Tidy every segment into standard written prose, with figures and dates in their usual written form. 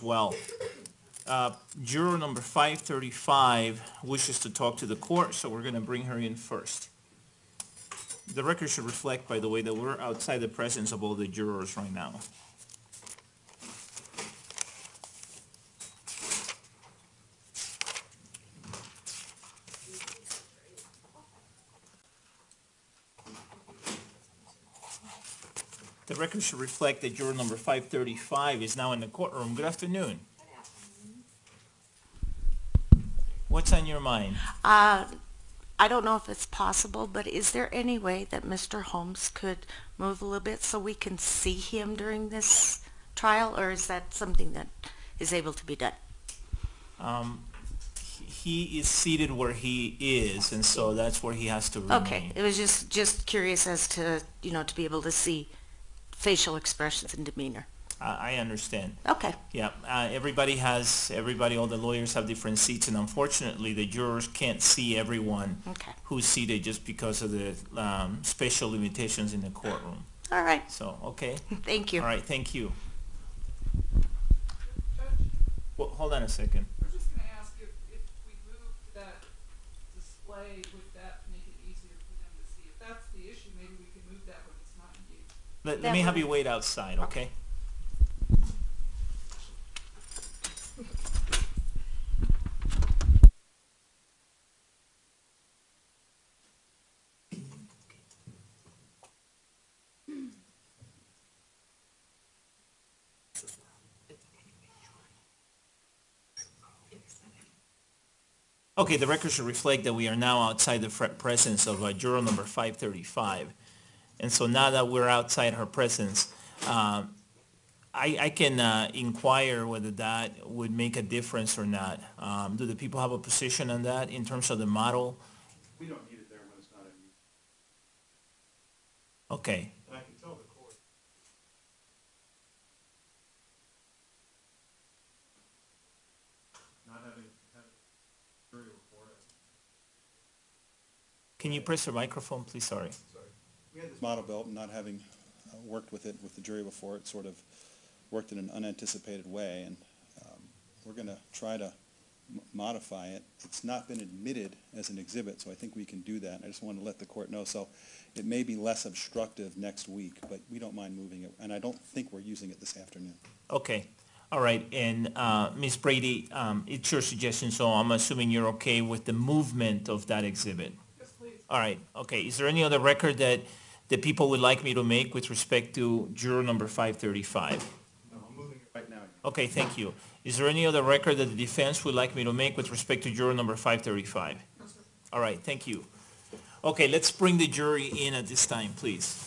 as well. Juror number 535 wishes to talk to the court, so we're going to bring her in first. The record should reflect, by the way, that we're outside the presence of all the jurors right now. The record should reflect that juror number 535 is now in the courtroom. Good afternoon. What's on your mind? I don't know if it's possible, but is there any way that Mr. Holmes could move a little bit so we can see him during this trial, or is that something that is able to be done? He is seated where he is, and so that's where he has to remain. Okay, it was just curious as to, to be able to see facial expressions and demeanor. I understand. Okay. Yeah, all the lawyers have different seats, and unfortunately the jurors can't see everyone Okay. who's seated just because of the spatial limitations in the courtroom. All right. So, okay. Thank you. All right, thank you. Well, hold on a second. I was just going to ask if we move that display, would that make it easier for them to see? If that's the issue, maybe we can move that when it's not in use. Let me have you wait outside, okay? Okay, the record should reflect that we are now outside the presence of juror number 535. And so now that we're outside her presence, I can inquire whether that would make a difference or not. Do the people have a position on that in terms of the model? We don't need it there when it's not in use. Okay. And I can tell the court. Not having jury report. Can you press your microphone, please? Sorry. We had this model built and not having worked with it with the jury before, it sort of worked in an unanticipated way, and we're going to try to modify it. It's not been admitted as an exhibit, so I think we can do that. I just want to let the court know. So it may be less obstructive next week, but we don't mind moving it, and I don't think we're using it this afternoon. Okay. All right. And Ms. Brady, it's your suggestion, so I'm assuming you're okay with the movement of that exhibit. Yes, please. All right. Okay. Is there any other record that the people would like me to make with respect to juror number 535? No, I'm moving it right now. Okay, thank you. Is there any other record that the defense would like me to make with respect to juror number 535? No, sir. All right, thank you. Okay, let's bring the jury in at this time, please.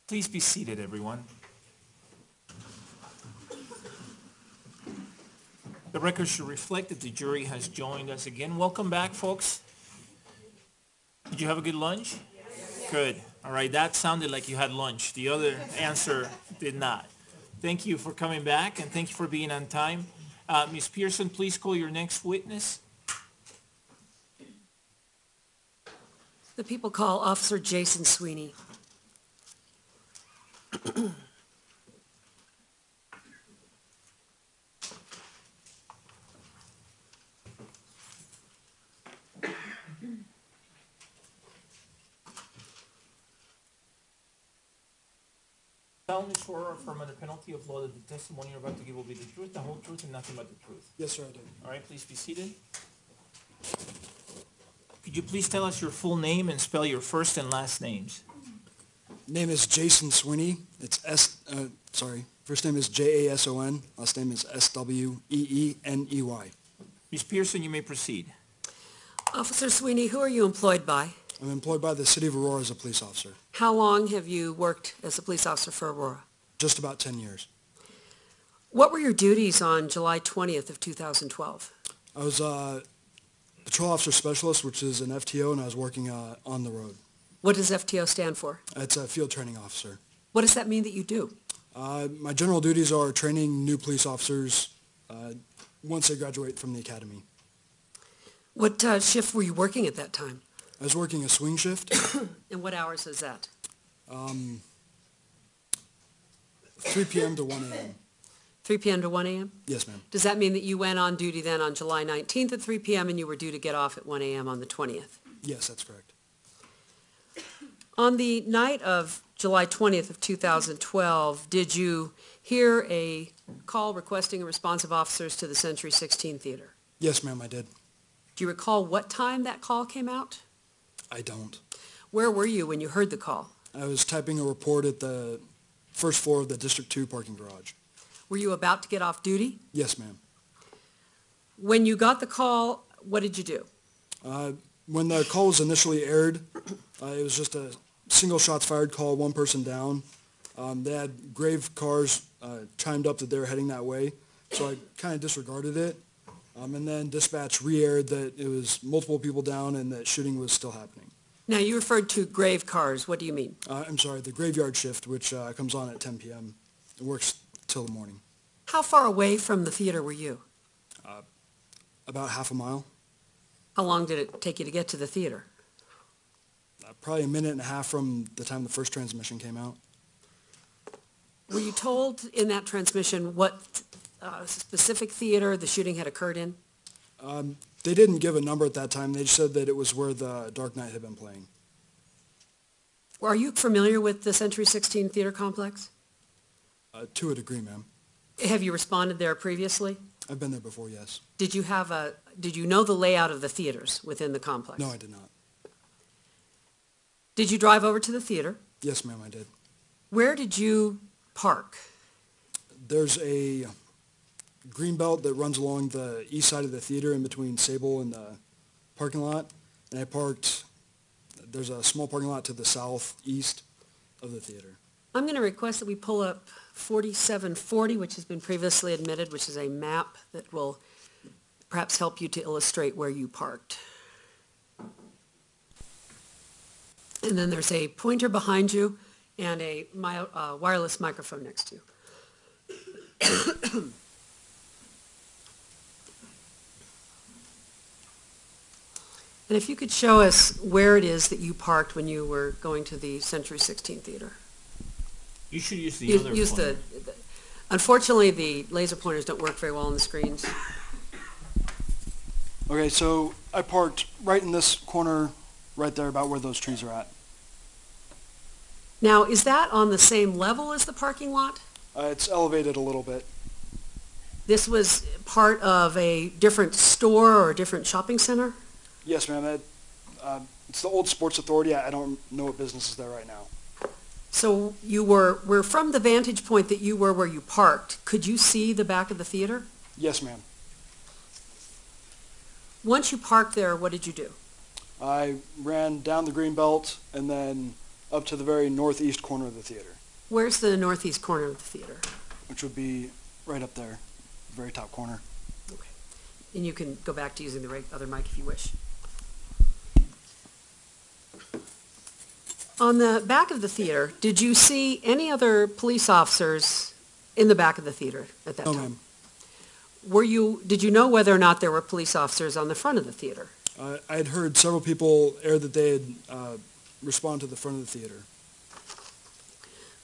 Please be seated, everyone. The record should reflect that the jury has joined us again. Welcome back, folks. Did you have a good lunch? Good. All right, that sounded like you had lunch. The other answer did not. Thank you for coming back, and thank you for being on time. Ms. Pearson, please call your next witness. The people call Officer Jason Sweeney. Solemnly swear or affirm under penalty of law that the testimony you're about to give will be the truth, the whole truth, and nothing but the truth. Yes, sir, I do. All right, please be seated. Could you please tell us your full name and spell your first and last names? Name is Jason Sweeney. It's first name is Jason, last name is Sweeney. Ms. Pearson, you may proceed. Officer Sweeney, who are you employed by? I'm employed by the City of Aurora as a police officer. How long have you worked as a police officer for Aurora? Just about 10 years. What were your duties on July 20th of 2012? I was a patrol officer specialist, which is an FTO, and I was working on the road. What does FTO stand for? It's a field training officer. What does that mean that you do? My general duties are training new police officers once they graduate from the academy. What shift were you working at that time? I was working a swing shift, And what hours is that? 3 p.m. to 1 a.m. 3 p.m. to 1 a.m.? Yes, ma'am. Does that mean that you went on duty then on July 19th at 3 p.m. and you were due to get off at 1 a.m. on the 20th? Yes, that's correct. On the night of July 20th of 2012, did you hear a call requesting a response of officers to the Century 16 Theater? Yes, ma'am, I did. Do you recall what time that call came out? I don't. Where were you when you heard the call? I was typing a report at the first floor of the District 2 parking garage. Were you about to get off duty? Yes, ma'am. When you got the call, what did you do? When the call was initially aired, it was just a single shots fired call, one person down. They had grave cars chimed up that they were heading that way, so I kind of disregarded it. And then dispatch re-aired that it was multiple people down and that shooting was still happening. Now, you referred to grave cars. What do you mean? I'm sorry, the graveyard shift, which comes on at 10 p.m. It works till the morning. How far away from the theater were you? About half a mile. How long did it take you to get to the theater? Probably a minute and a half from the time the first transmission came out. Were you told in that transmission what specific theater the shooting had occurred in? They didn't give a number at that time. They just said that it was where the Dark Knight had been playing. Are you familiar with the Century 16 Theater Complex? To a degree, ma'am. Have you responded there previously? I've been there before, yes. Did you know the layout of the theaters within the complex? No, I did not. Did you drive over to the theater? Yes, ma'am, I did. Where did you park? There's a green belt that runs along the east side of the theater in between Sable and the parking lot. And there's a small parking lot to the southeast of the theater. I'm going to request that we pull up 4740, which has been previously admitted, which is a map that will perhaps help you to illustrate where you parked. And then there's a pointer behind you and a wireless microphone next to you. And if you could show us where it is that you parked when you were going to the Century 16 Theater. You should use the other pointer. Unfortunately, the laser pointers don't work very well on the screens. Okay, so I parked right in this corner right there about where those trees are at. Now, is that on the same level as the parking lot? It's elevated a little bit. This was part of a different store or a different shopping center? Yes, ma'am. It's the old Sports Authority. I don't know what business is there right now. So you were from the vantage point that you were where you parked. Could you see the back of the theater? Yes, ma'am. Once you parked there, what did you do? I ran down the green belt and then up to the very northeast corner of the theater, Where's the northeast corner of the theater? which would be right up there, very top corner. Okay. And you can go back to using the other mic if you wish. On the back of the theater, did you see any other police officers in the back of the theater at that No, time? ma'am. Did you know whether or not there were police officers on the front of the theater? I had heard several people air that they had responded to the front of the theater.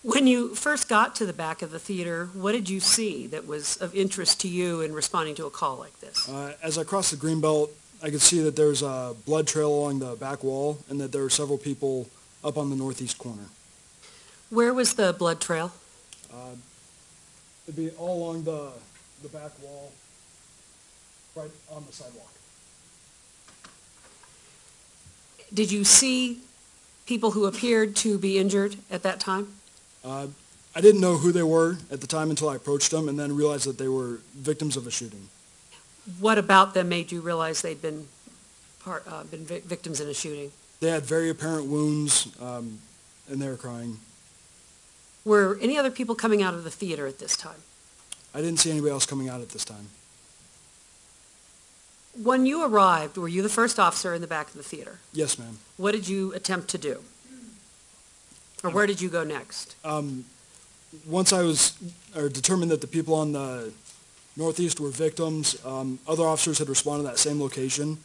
When you first got to the back of the theater, what did you see that was of interest to you in responding to a call like this? As I crossed the green belt, I could see that there was a blood trail along the back wall and that there were several people up on the northeast corner. Where was the blood trail? It'd be all along the back wall, right on the sidewalk. Did you see people who appeared to be injured at that time? I didn't know who they were at the time until I approached them and then realized that they were victims of a shooting. What about them made you realize they'd been victims in a shooting? They had very apparent wounds, and they were crying. Were any other people coming out of the theater at this time? I didn't see anybody else coming out at this time. When you arrived, were you the first officer in the back of the theater? Yes, ma'am. What did you attempt to do? Or where did you go next? Once I was determined that the people on the northeast were victims, other officers had responded to that same location.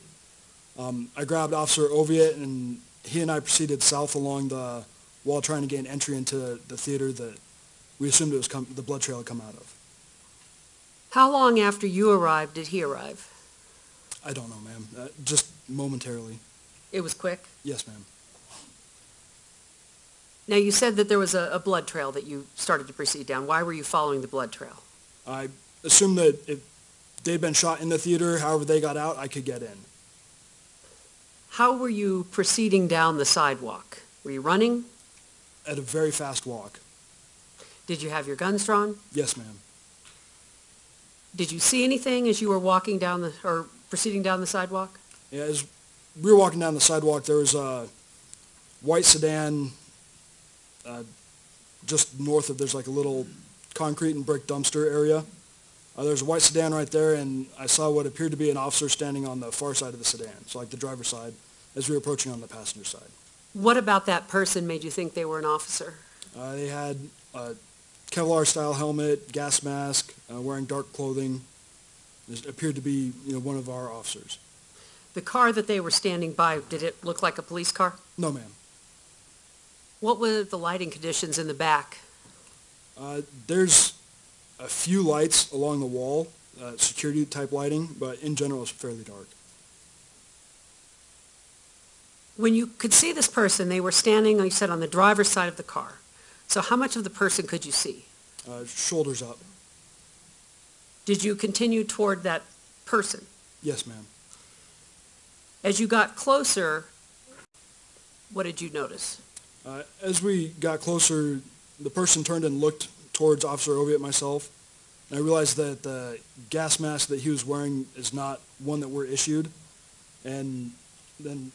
I grabbed Officer Oviatt, and he and I proceeded south along the wall trying to gain entry into the theater that we assumed it was the blood trail had come out of. How long after you arrived did he arrive? I don't know, ma'am. Just momentarily. It was quick? Yes, ma'am. Now, you said that there was a blood trail that you started to proceed down. Why were you following the blood trail? I assumed that if they'd been shot in the theater, however they got out, I could get in. How were you proceeding down the sidewalk? Were you running? At a very fast walk. Did you have your guns drawn? Yes, ma'am. Did you see anything as you were walking down or proceeding down the sidewalk? Yeah, as we were walking down the sidewalk, there was a white sedan just north of, there's like a little concrete and brick dumpster area. There's a white sedan right there, and I saw what appeared to be an officer standing on the far side of the sedan, so like the driver's side, as we were approaching on the passenger side. What about that person made you think they were an officer? They had a Kevlar-style helmet, gas mask, wearing dark clothing. It appeared to be, one of our officers. The car that they were standing by, did it look like a police car? No, ma'am. What were the lighting conditions in the back? There's a few lights along the wall, security-type lighting, but in general it's fairly dark. When you could see this person, they were standing, like you said, on the driver's side of the car. So how much of the person could you see? Shoulders up. Did you continue toward that person? Yes, ma'am. As you got closer, what did you notice? As we got closer, the person turned and looked towards Officer Oviatt and myself, and I realized that the gas mask that he was wearing is not one that we're issued. And then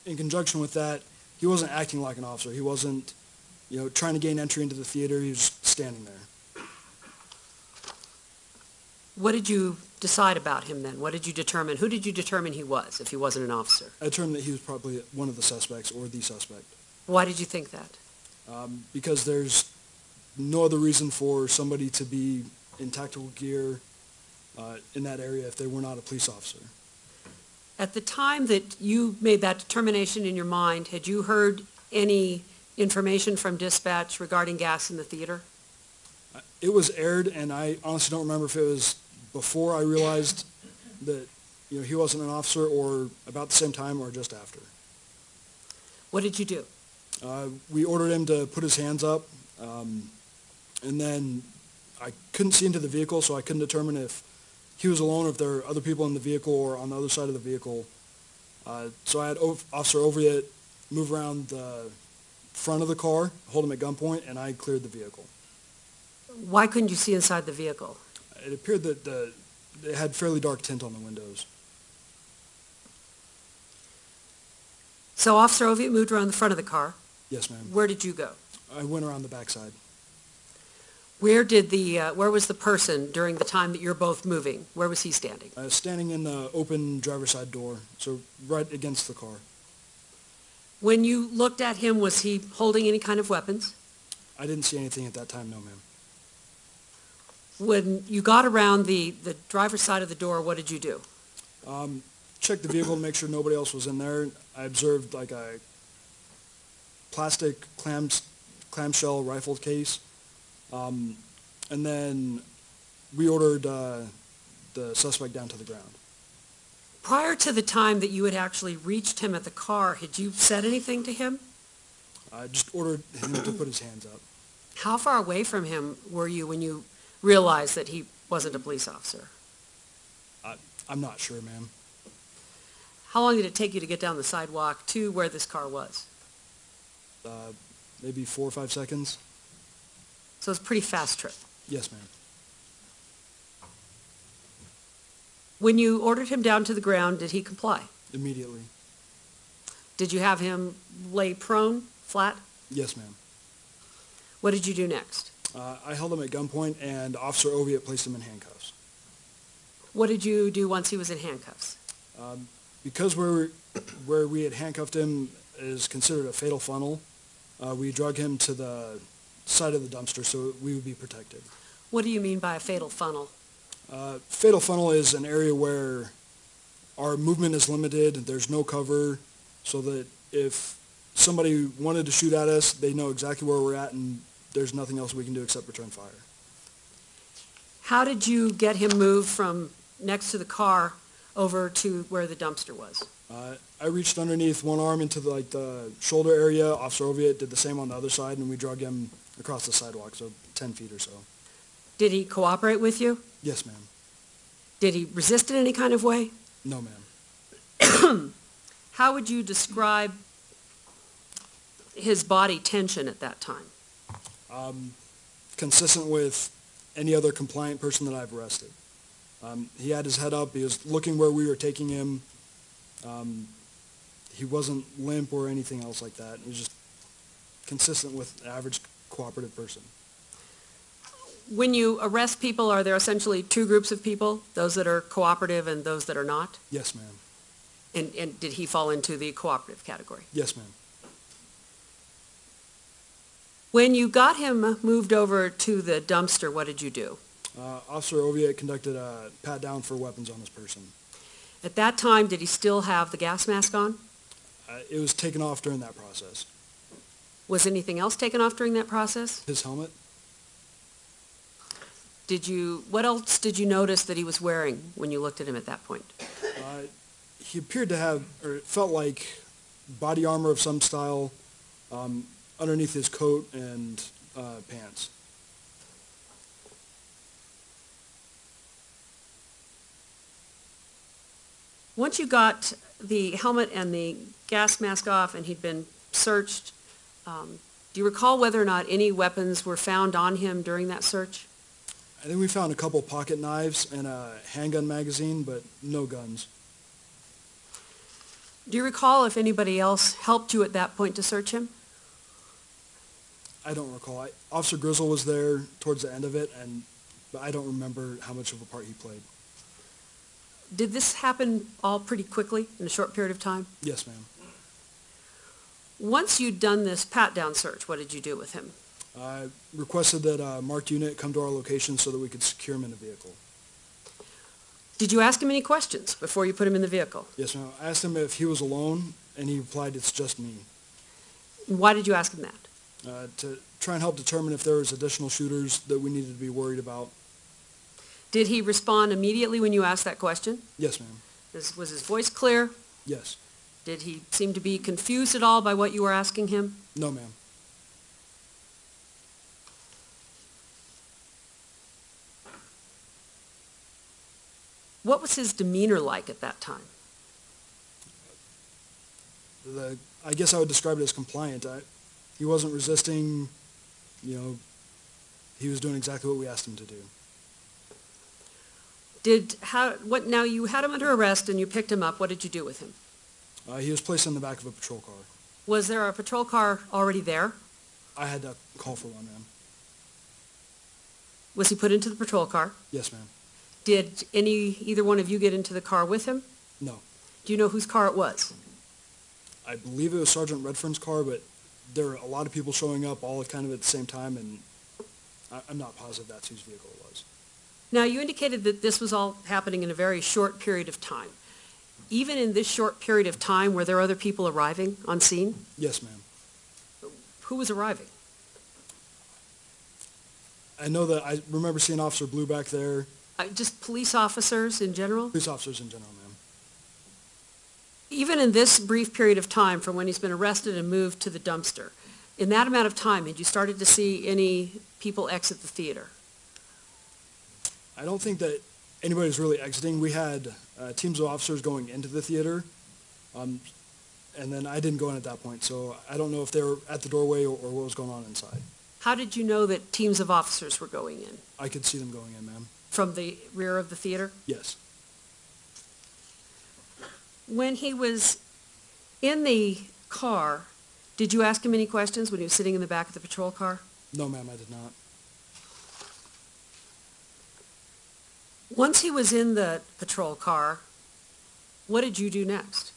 in conjunction with that, he wasn't acting like an officer. He wasn't, trying to gain entry into the theater. He was standing there. What did you decide about him then? What did you determine? Who did you determine he was, if he wasn't an officer? I determined that he was probably one of the suspects or the suspect. Why did you think that? Because there's no other reason for somebody to be in tactical gear in that area if they were not a police officer. At the time that you made that determination in your mind, had you heard any information from dispatch regarding gas in the theater? It was aired, and I honestly don't remember if it was before I realized that he wasn't an officer, or about the same time, or just after. What did you do? We ordered him to put his hands up, and then I couldn't see into the vehicle, so I couldn't determine if he was alone or if there were other people in the vehicle or on the other side of the vehicle. So I had Officer Oviatt move around the front of the car, hold him at gunpoint, and I cleared the vehicle. Why couldn't you see inside the vehicle? It appeared that it had fairly dark tint on the windows. So Officer Oviatt moved around the front of the car. Yes, ma'am. Where did you go? I went around the backside. Where was the person during the time that you're both moving? Where was he standing? I was standing in the open driver's side door, so right against the car. When you looked at him, was he holding any kind of weapons? I didn't see anything at that time, no, ma'am. When you got around the driver's side of the door, what did you do? Checked the vehicle to make sure nobody else was in there. I observed like a plastic clamshell rifle case. And then we ordered the suspect down to the ground. Prior to the time that you had actually reached him at the car, had you said anything to him? I just ordered him to put his hands up. How far away from him were you when you realized that he wasn't a police officer? I'm not sure, ma'am. How long did it take you to get down the sidewalk to where this car was? Maybe 4 or 5 seconds. So it's a pretty fast trip. Yes, ma'am. When you ordered him down to the ground, did he comply? Immediately. Did you have him lay prone, flat? Yes, ma'am. What did you do next? I held him at gunpoint, and Officer Oviatt placed him in handcuffs. What did you do once he was in handcuffs? Because where we had handcuffed him is considered a fatal funnel, we drug him to the side of the dumpster so we would be protected. What do you mean by a fatal funnel? Fatal funnel is an area where our movement is limited, there's no cover, so that if somebody wanted to shoot at us, they know exactly where we're at, and there's nothing else we can do except return fire. How did you get him moved from next to the car over to where the dumpster was? I reached underneath one arm into the shoulder area. Officer Oviatt did the same on the other side, and we drug him across the sidewalk, so 10 feet or so. Did he cooperate with you? Yes, ma'am. Did he resist in any kind of way? No, ma'am. How would you describe his body tension at that time? Consistent with any other compliant person that I've arrested. He had his head up. He was looking where we were taking him. He wasn't limp or anything else like that. He was just consistent with an average cooperative person. When you arrest people, are there essentially two groups of people, those that are cooperative and those that are not? Yes, ma'am. And did he fall into the cooperative category? Yes, ma'am. When you got him moved over to the dumpster, what did you do? Officer Oviatt conducted a pat-down for weapons on this person. At that time, did he still have the gas mask on? It was taken off during that process. Was anything else taken off during that process? His helmet? What else did you notice that he was wearing when you looked at him at that point? He appeared to have, or it felt like, body armor of some style underneath his coat and pants. Once you got the helmet and the gas mask off and he'd been searched, do you recall whether or not any weapons were found on him during that search? I think we found a couple pocket knives and a handgun magazine, but no guns. Do you recall if anybody else helped you at that point to search him? I don't recall. Officer Grizzle was there towards the end of it, but I don't remember how much of a part he played. Did this happen all pretty quickly in a short period of time? Yes, ma'am. Once you'd done this pat-down search, what did you do with him? I requested that a marked unit come to our location so that we could secure him in the vehicle. Did you ask him any questions before you put him in the vehicle? Yes, ma'am. I asked him if he was alone, and he replied, "It's just me." Why did you ask him that? To try and help determine if there was additional shooters that we needed to be worried about. Did he respond immediately when you asked that question? Yes, ma'am. Was his voice clear? Yes. Did he seem to be confused at all by what you were asking him? No, ma'am. What was his demeanor like at that time? I guess I would describe it as compliant. He wasn't resisting, he was doing exactly what we asked him to do. Now you had him under arrest and you picked him up. What did you do with him? He was placed in the back of a patrol car. Was there a patrol car already there? I had to call for one, ma'am. Was he put into the patrol car? Yes, ma'am. Did either one of you get into the car with him? No. Do you know whose car it was? I believe it was Sergeant Redfern's car, but there were a lot of people showing up all kind of at the same time, and I'm not positive that's whose vehicle it was. Now, you indicated that this was all happening in a very short period of time. Even in this short period of time, were there other people arriving on scene? Yes, ma'am. Who was arriving? I know that I remember seeing Officer Blue back there, Just police officers in general? police officers in general, ma'am. Even in this brief period of time from when he's been arrested and moved to the dumpster, in that amount of time, had you started to see any people exit the theater? I don't think that anybody was really exiting. We had teams of officers going into the theater, and then I didn't go in at that point, so I don't know if they were at the doorway or what was going on inside. How did you know that teams of officers were going in? I could see them going in, ma'am. From the rear of the theater? Yes. When he was in the car, did you ask him any questions when he was sitting in the back of the patrol car? No, ma'am, I did not. Once he was in the patrol car, what did you do next?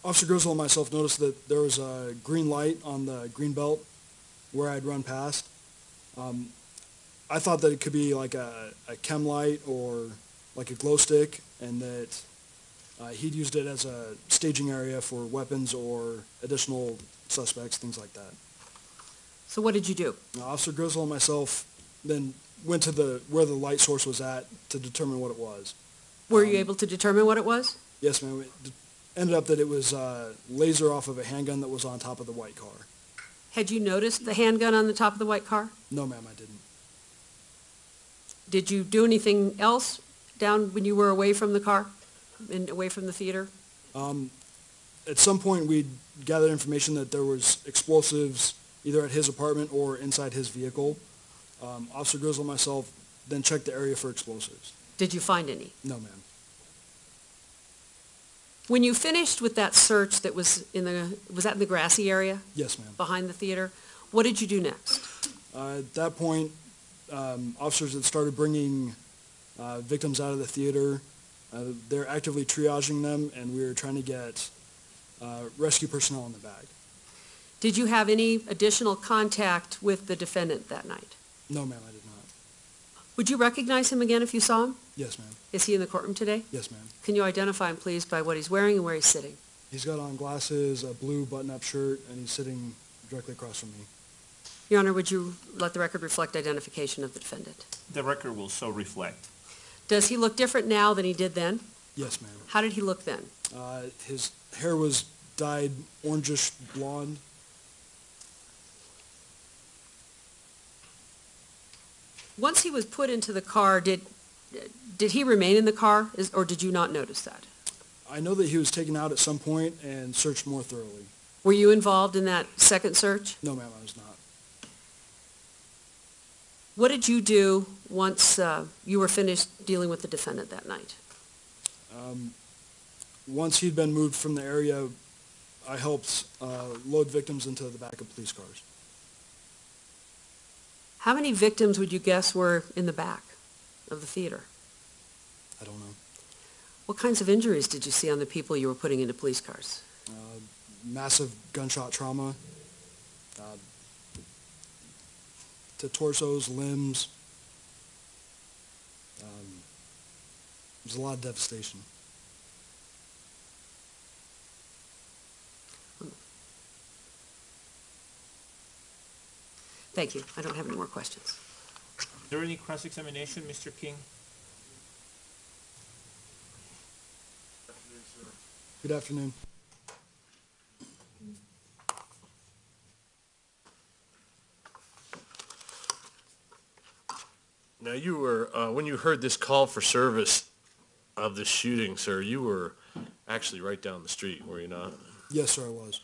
Officer Grizzle and myself noticed that there was a green light on the green belt where I'd run past. I thought that it could be like a chem light or like a glow stick, and that he'd used it as a staging area for weapons or additional suspects, things like that. So what did you do? Officer Grizzle and myself then went to where the light source was at to determine what it was. Were you able to determine what it was? Yes, ma'am. It ended up that it was laser off of a handgun that was on top of the white car. Had you noticed the handgun on the top of the white car? No, ma'am, I didn't. Did you do anything else down when you were away from the car and away from the theater? At some point, we gathered information that there was explosives either at his apartment or inside his vehicle. Officer Grizzle and myself then checked the area for explosives. Did you find any? No, ma'am. When you finished with that search that was that in the grassy area Yes, ma'am. behind the theater? What did you do next? At that point, officers had started bringing victims out of the theater. They're actively triaging them, and we were trying to get rescue personnel in the bag. Did you have any additional contact with the defendant that night? No, ma'am, I did not. Would you recognize him again if you saw him? Yes, ma'am. Is he in the courtroom today? Yes, ma'am. Can you identify him, please, by what he's wearing and where he's sitting? He's got on glasses, a blue button-up shirt, and he's sitting directly across from me. Your Honor, would you let the record reflect identification of the defendant? The record will so reflect. Does he look different now than he did then? Yes, ma'am. How did he look then? His hair was dyed orangish blonde. Once he was put into the car, did he remain in the car, or did you not notice that? I know that he was taken out at some point and searched more thoroughly. Were you involved in that second search? No, ma'am, I was not. What did you do once you were finished dealing with the defendant that night? Once he'd been moved from the area, I helped load victims into the back of police cars. How many victims would you guess were in the back of the theater? I don't know. What kinds of injuries did you see on the people you were putting into police cars? Massive gunshot trauma to torsos, limbs. There's a lot of devastation. Thank you. I don't have any more questions. Is there any cross-examination, Mr. King? Good afternoon. Now, you were, when you heard this call for service of this shooting, sir, you were actually right down the street, were you not? Yes, sir, I was.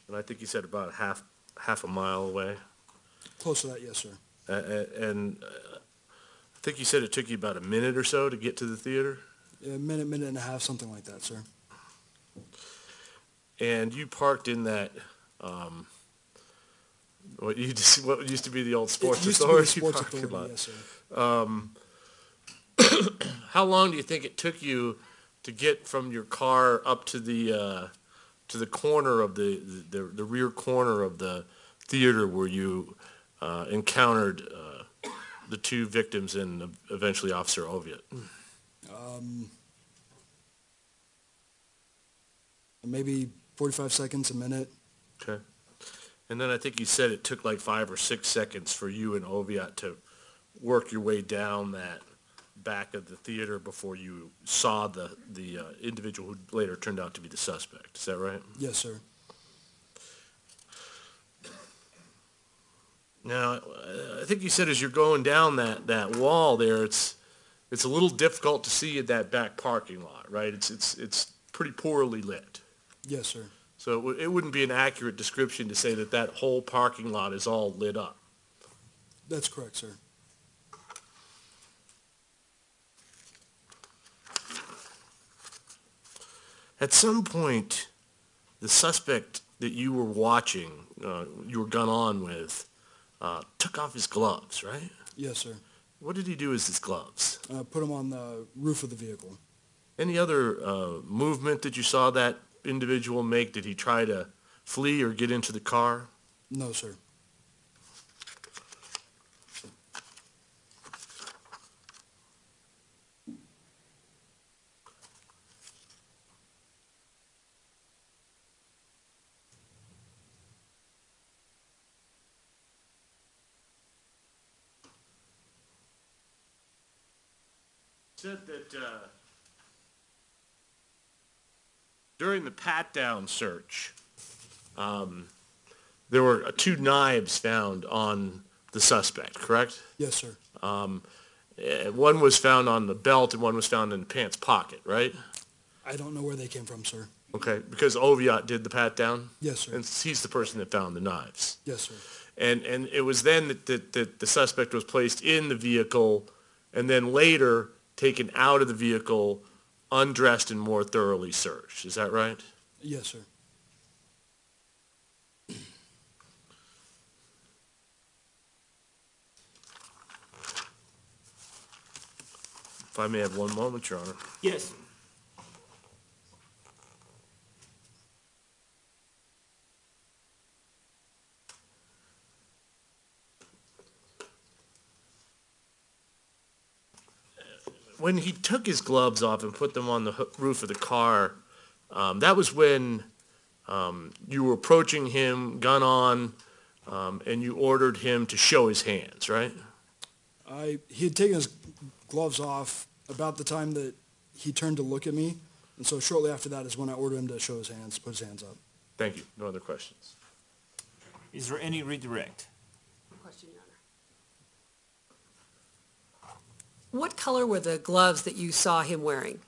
And I think you said about half a mile away. Close to that, yes, sir. And I think you said it took you about a minute or so to get to the theater? A minute and a half, something like that, sir. and you parked in that, what used to be the old sports It used to be the authority Sports parking Authority, lot. yes, sir. How long do you think it took you to get from your car up to the corner of the rear corner of the theater where you encountered the two victims and eventually Officer Oviatt? Maybe 45 seconds, a minute. Okay. And then I think you said it took like 5 or 6 seconds for you and Oviatt to work your way down that back of the theater before you saw the individual who later turned out to be the suspect. Is that right? Yes, sir. Now, I think you said as you're going down that wall there, it's a little difficult to see in that back parking lot, right? It's pretty poorly lit. Yes, sir. So it wouldn't be an accurate description to say that whole parking lot is all lit up. That's correct, sir. At some point, the suspect that you were watching, you were gun on with, took off his gloves, right? Yes, sir. What did he do with his gloves? Put them on the roof of the vehicle. Any other movement that you saw that individual make? Did he try to flee or get into the car? No, sir. Said that during the pat-down search, there were 2 knives found on the suspect, correct? Yes, sir. One was found on the belt and one was found in the pants pocket, right? I don't know where they came from, sir. Okay, because Oviatt did the pat-down? Yes, sir. And he's the person that found the knives. Yes, sir. And it was then that the suspect was placed in the vehicle and then later taken out of the vehicle, undressed and more thoroughly searched. Is that right? Yes, sir. If I may have one moment, Your Honor. Yes. When he took his gloves off and put them on the roof of the car, that was when you were approaching him, gun on, and you ordered him to show his hands, right? He had taken his gloves off about the time that he turned to look at me, and so shortly after that is when I ordered him to show his hands, put his hands up. Thank you. No other questions. Is there any redirect? Question, Your Honor. What color were the gloves that you saw him wearing?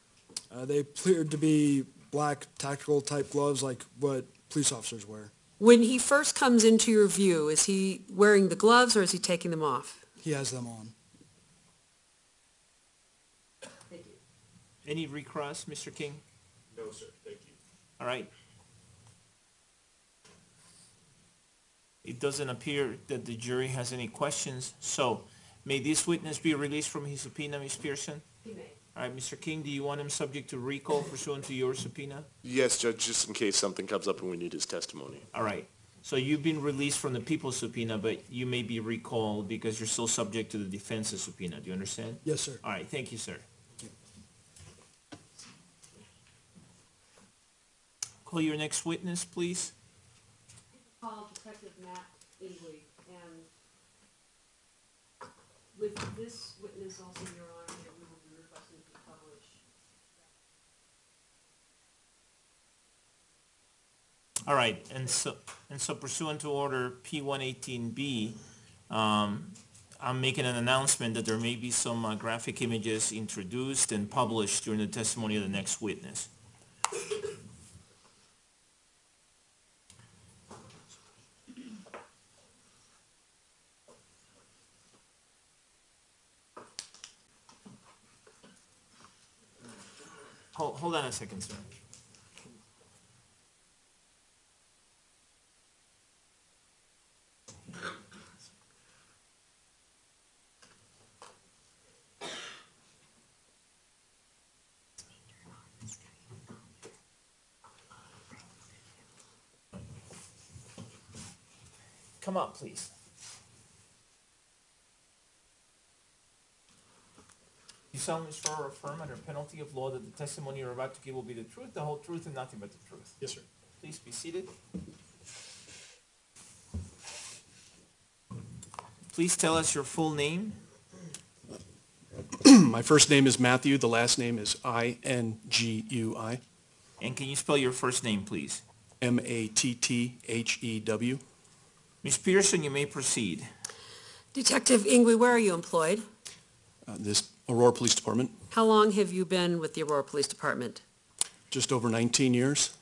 They appeared to be black tactical type gloves like what police officers wear. When he first comes into your view, is he wearing the gloves or is he taking them off? He has them on. Thank you. Any recross, Mr. King? No, sir. Thank you. All right. It doesn't appear that the jury has any questions, so may this witness be released from his subpoena, Ms. Pearson? He may. All right, Mr. King, do you want him subject to recall pursuant to your subpoena? Yes, Judge, just in case something comes up and we need his testimony. All right. So you've been released from the people's subpoena, but you may be recalled because you're still subject to the defense's subpoena. Do you understand? Yes, sir. All right, thank you, sir. Call your next witness, please. Call Detective Matt Ingu, and with this witness also, Your Honor, we will be requesting to publish. All right, and so pursuant to order P-118B, I'm making an announcement that there may be some graphic images introduced and published during the testimony of the next witness. Hold on a second, sir. come up, please. You solemnly swear or affirm under penalty of law that the testimony you're about to give will be the truth, the whole truth, and nothing but the truth? Yes, sir. Please be seated. Please tell us your full name. My first name is Matthew. The last name is Ingui. And can you spell your first name, please? Matthew. Ms. Pearson, you may proceed. Detective Ingu, where are you employed? This Aurora Police Department, How long have you been with the Aurora Police Department? just over 19 years.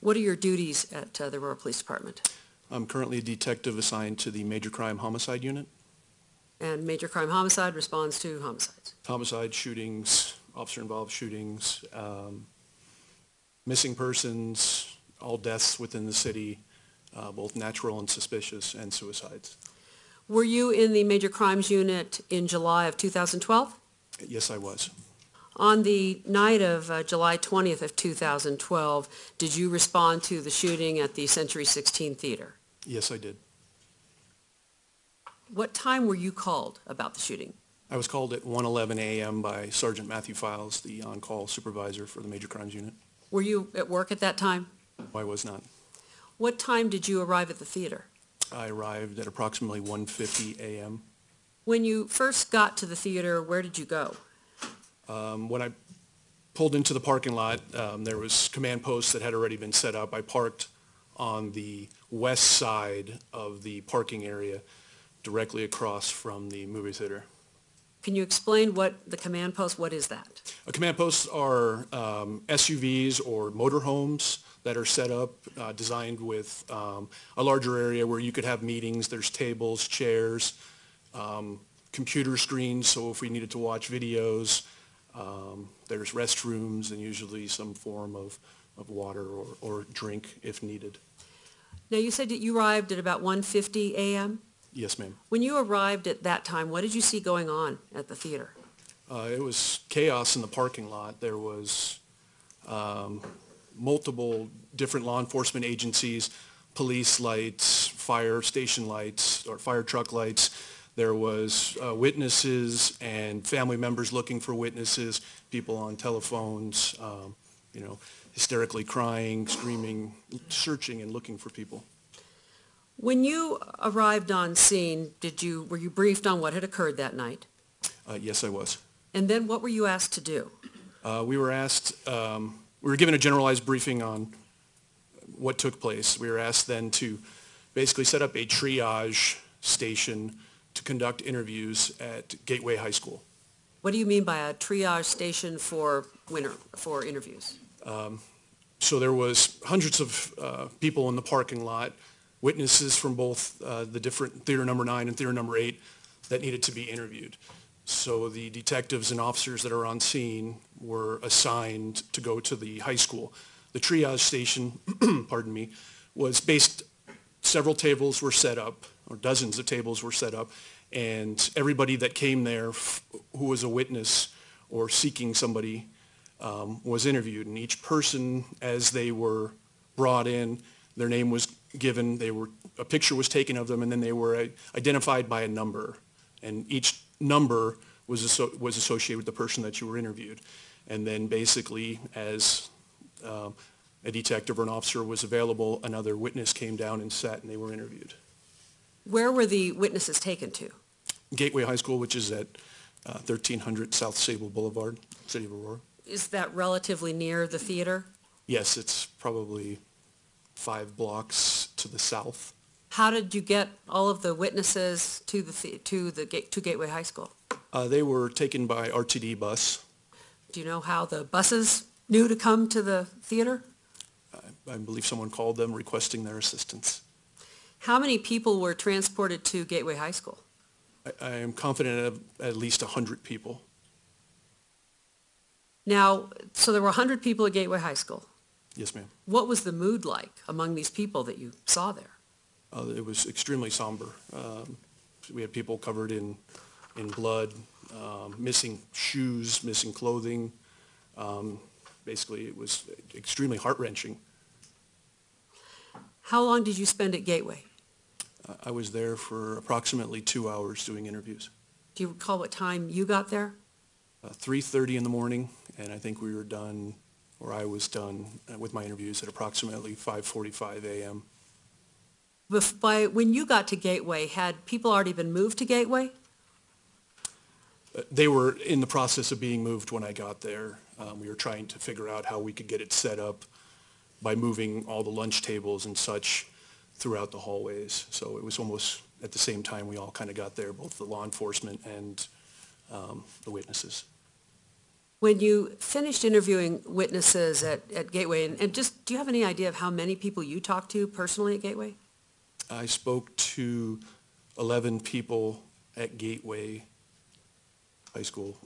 What are your duties at the Aurora Police Department? I'm currently a detective assigned to the Major Crime Homicide Unit. And major crime homicide responds to homicides. Homicide, shootings, officer-involved shootings, missing persons, all deaths within the city, both natural and suspicious, and suicides. Were you in the major crimes unit in July of 2012? Yes, I was. On the night of July 20th of 2012, did you respond to the shooting at the Century 16 Theater? Yes, I did. What time were you called about the shooting? I was called at 1:11 a.m. by Sergeant Matthew Files, the on-call supervisor for the Major Crimes Unit. Were you at work at that time? I was not. What time did you arrive at the theater? I arrived at approximately 1:50 a.m. When you first got to the theater, where did you go? When I pulled into the parking lot, there was command posts that had already been set up. I parked on the west side of the parking area, directly across from the movie theater. Can you explain what the command post, what is that? Command posts are SUVs or motorhomes that are set up, designed with a larger area where you could have meetings. There's tables, chairs, computer screens, so if we needed to watch videos, there's restrooms and usually some form of water or drink if needed. Now, you said that you arrived at about 1:50 a.m.? Yes, ma'am. When you arrived at that time, what did you see going on at the theater? It was chaos in the parking lot. There was multiple different law enforcement agencies, police lights, fire station lights, or fire truck lights. There was witnesses and family members looking for witnesses, people on telephones, hysterically crying, screaming, searching and looking for people. When you arrived on scene, were you briefed on what had occurred that night? Yes, I was. And then what were you asked to do? We were given a generalized briefing on what took place. We were asked then to basically set up a triage station to conduct interviews at Gateway High School. What do you mean by a triage station for interviews? So there was hundreds of people in the parking lot, witnesses from both the different Theater Number 9 and Theater Number 8 that needed to be interviewed. So the detectives and officers that are on scene were assigned to go to the high school. The triage station, pardon me, was based, several tables were set up, or dozens of tables were set up, and everybody that came there who was a witness or seeking somebody was interviewed. And each person, as they were brought in, their name was given, a picture was taken of them, and then they were identified by a number. And each number was associated with the person that you were interviewed. And then basically, as a detective or an officer was available, another witness came down and sat, and they were interviewed. Where were the witnesses taken to? Gateway High School, which is at 1300 South Sable Boulevard, City of Aurora. Is that relatively near the theater? Yes, it's probably 5 blocks to the south. How did you get all of the witnesses to Gateway High School? They were taken by RTD bus. Do you know how the buses knew to come to the theater? I believe someone called them requesting their assistance. How many people were transported to Gateway High School? I am confident of at least 100 people. Now, so there were 100 people at Gateway High School. Yes, ma'am. What was the mood like among these people that you saw there? It was extremely somber. We had people covered in blood, missing shoes, missing clothing. Basically, it was extremely heart-wrenching. How long did you spend at Gateway? I was there for approximately 2 hours doing interviews. Do you recall what time you got there? 3:30 in the morning, and I think we were done, or I was done with my interviews at approximately 5:45 a.m. When you got to Gateway, had people already been moved to Gateway? They were in the process of being moved when I got there. We were trying to figure out how we could get it set up by moving all the lunch tables and such throughout the hallways. So it was almost at the same time we all kind of got there, both the law enforcement and the witnesses. When you finished interviewing witnesses at Gateway, and just, do you have any idea of how many people you talked to personally at Gateway? I spoke to 11 people at Gateway High School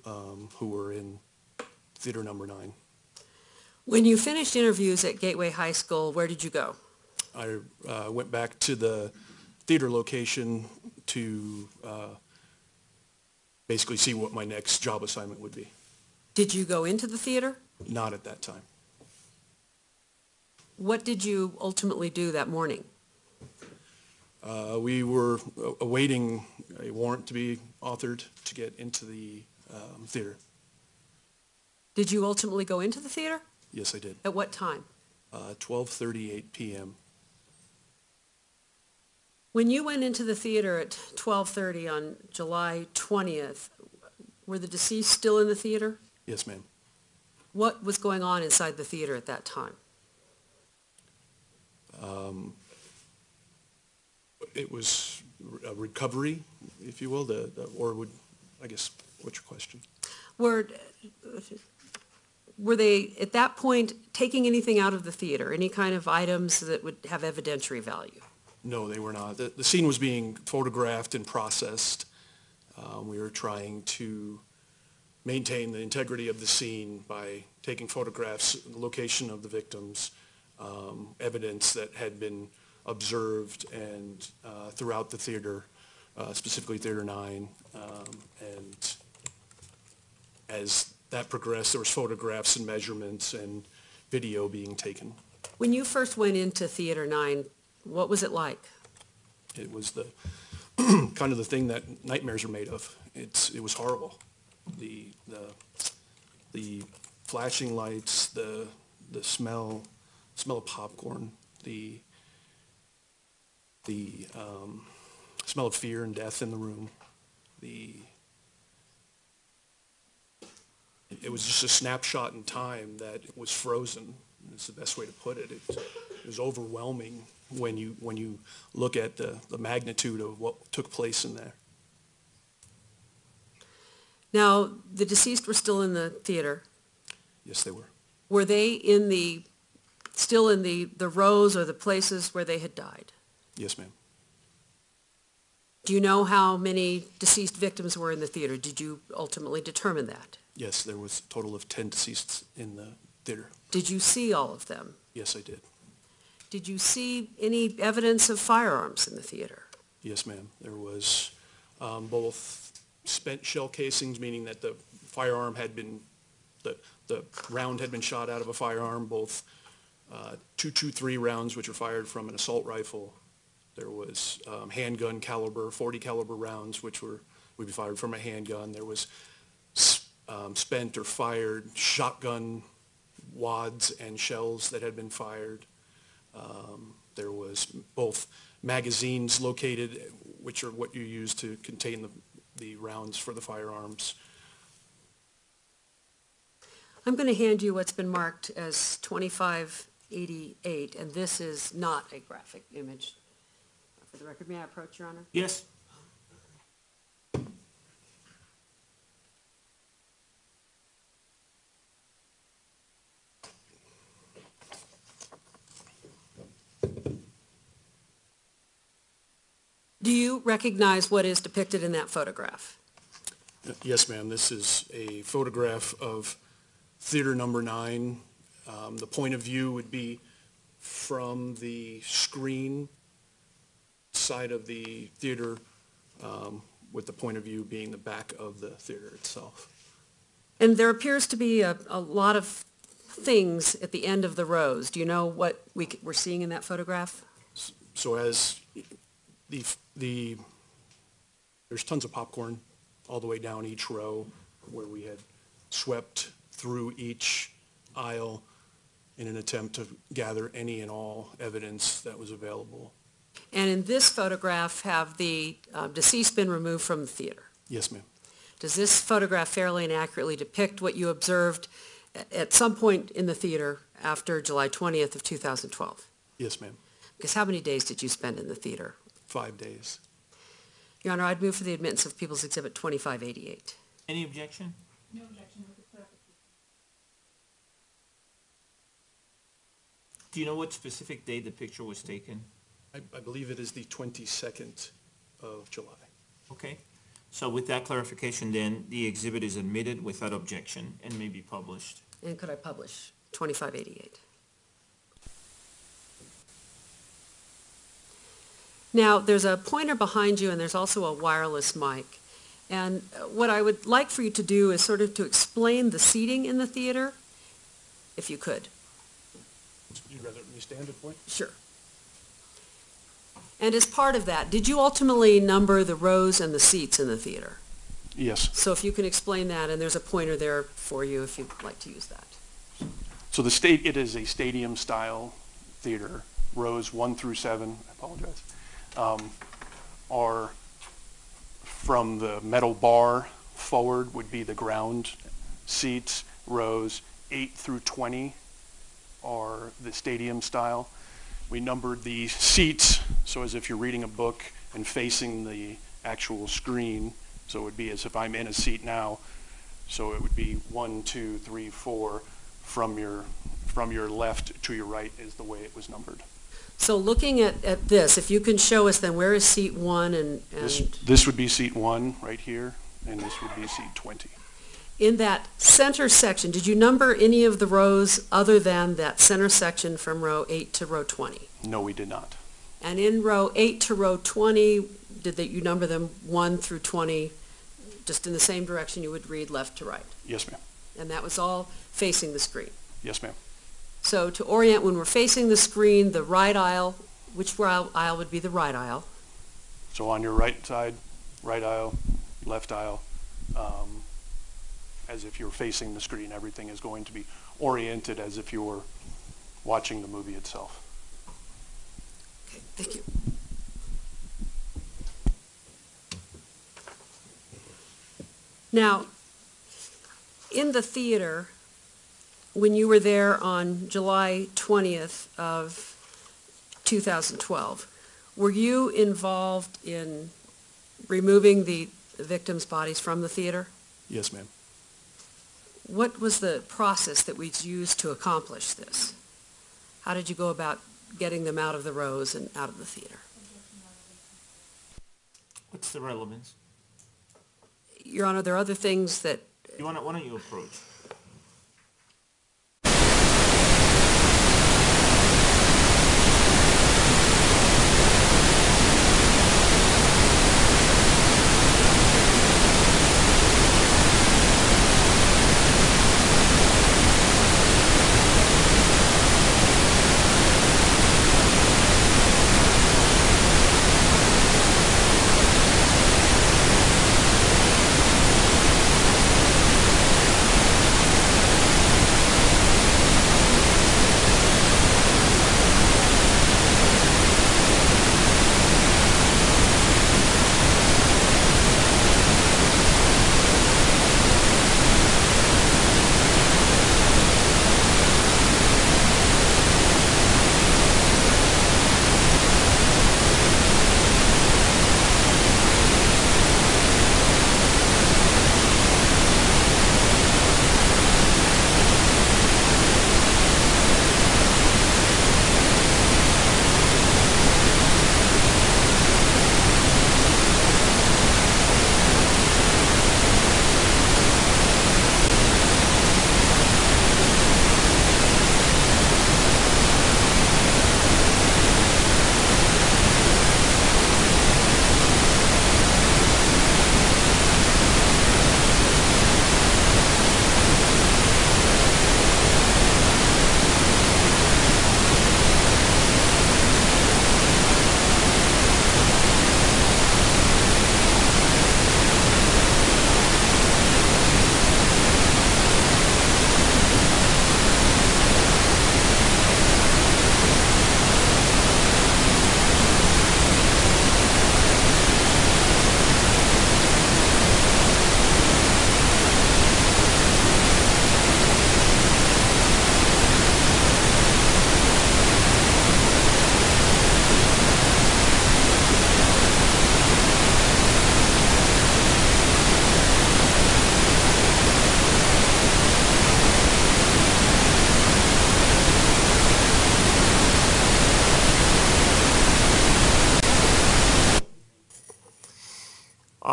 who were in theater number 9. When you finished interviews at Gateway High School, where did you go? I went back to the theater location to basically see what my next job assignment would be. Did you go into the theater? Not at that time. What did you ultimately do that morning? We were awaiting a warrant to be authored to get into the theater. Did you ultimately go into the theater? Yes, I did. At what time? 12:38 p.m. When you went into the theater at 12:30 on July 20th, were the deceased still in the theater? Yes, ma'am. What was going on inside the theater at that time? It was a recovery, if you will, I guess, what's your question? Were they, at that point, taking anything out of the theater, any kind of items that would have evidentiary value? No, they were not. The scene was being photographed and processed. We were trying to maintain the integrity of the scene by taking photographs, the location of the victims, evidence that had been observed and throughout the theater, specifically Theater 9. And as that progressed, there was photographs and measurements and video being taken. When you first went into Theater 9, what was it like? It was the kind of the thing that nightmares are made of. It was horrible. The flashing lights, the smell of popcorn, the smell of fear and death in the room. It was just a snapshot in time that was frozen. It's the best way to put it. It was overwhelming when you look at the magnitude of what took place in there. Now, the deceased were still in the theater. Yes, they were. Were they still in the rows or the places where they had died? Yes, ma'am. Do you know how many deceased victims were in the theater? Did you ultimately determine that? Yes, there was a total of 10 deceased in the theater. Did you see all of them? Yes, I did. Did you see any evidence of firearms in the theater? Yes, ma'am. There was both spent shell casings, meaning that the firearm had been, the round had been shot out of a firearm, both .223 rounds, which are fired from an assault rifle. There was handgun caliber, .40 caliber rounds, which would be fired from a handgun. There was spent or fired shotgun wads and shells that had been fired. There was both magazines located, which are what you use to contain the rounds for the firearms. I'm going to hand you what's been marked as 2588, and this is not a graphic image. For the record, may I approach, Your Honor? Yes. Do you recognize what is depicted in that photograph? Yes, ma'am. This is a photograph of theater number 9. The point of view would be from the screen side of the theater, with the point of view being the back of the theater itself. And there appears to be a lot of things at the end of the rows. Do you know what we're seeing in that photograph? So as There's tons of popcorn all the way down each row where we had swept through each aisle in an attempt to gather any and all evidence that was available. And in this photograph, have the deceased been removed from the theater? Yes, ma'am. Does this photograph fairly and accurately depict what you observed at some point in the theater after July 20th of 2012? Yes, ma'am. Because how many days did you spend in the theater? 5 days. Your Honor, I'd move for the admittance of People's Exhibit 2588. Any objection? No objection with the clarification. Do you know what specific day the picture was taken? I believe it is the 22nd of July. Okay. So with that clarification, then, the exhibit is admitted without objection and may be published. And could I publish 2588? Now, there's a pointer behind you, and there's also a wireless mic. And what I would like for you to do is sort of to explain the seating in the theater, if you could. You'd rather me stand at point? Sure. And as part of that, did you ultimately number the rows and the seats in the theater? Yes. So if you can explain that, and there's a pointer there for you if you'd like to use that. So it is a stadium-style theater. Rows 1 through 7, I apologize, are from the metal bar forward would be the ground seats. Rows 8 through 20 are the stadium style. We numbered the seats so as if you're reading a book and facing the actual screen. So it would be as if I'm in a seat now. So it would be 1, 2, 3, 4 from your left to your right is the way it was numbered. So looking at this, if you can show us then where is seat 1 and This would be seat 1 right here, and this would be seat 20. in that center section, did you number any of the rows other than that center section from row 8 to row 20? No, we did not. And in row 8 to row 20, did you number them 1 through 20, just in the same direction you would read left to right? Yes, ma'am. And that was all facing the screen? Yes, ma'am. So to orient, when we're facing the screen, the right aisle, which aisle would be the right aisle? So on your right side, right aisle, left aisle, as if you're facing the screen, everything is going to be oriented as if you were watching the movie itself. Okay, thank you. Now, in the theater, when you were there on July 20th of 2012, were you involved in removing the victims' bodies from the theater? Yes, ma'am. What was the process that we used to accomplish this? How did you go about getting them out of the rows and out of the theater? What's the relevance? Your Honor, there are other things that Why don't you approach?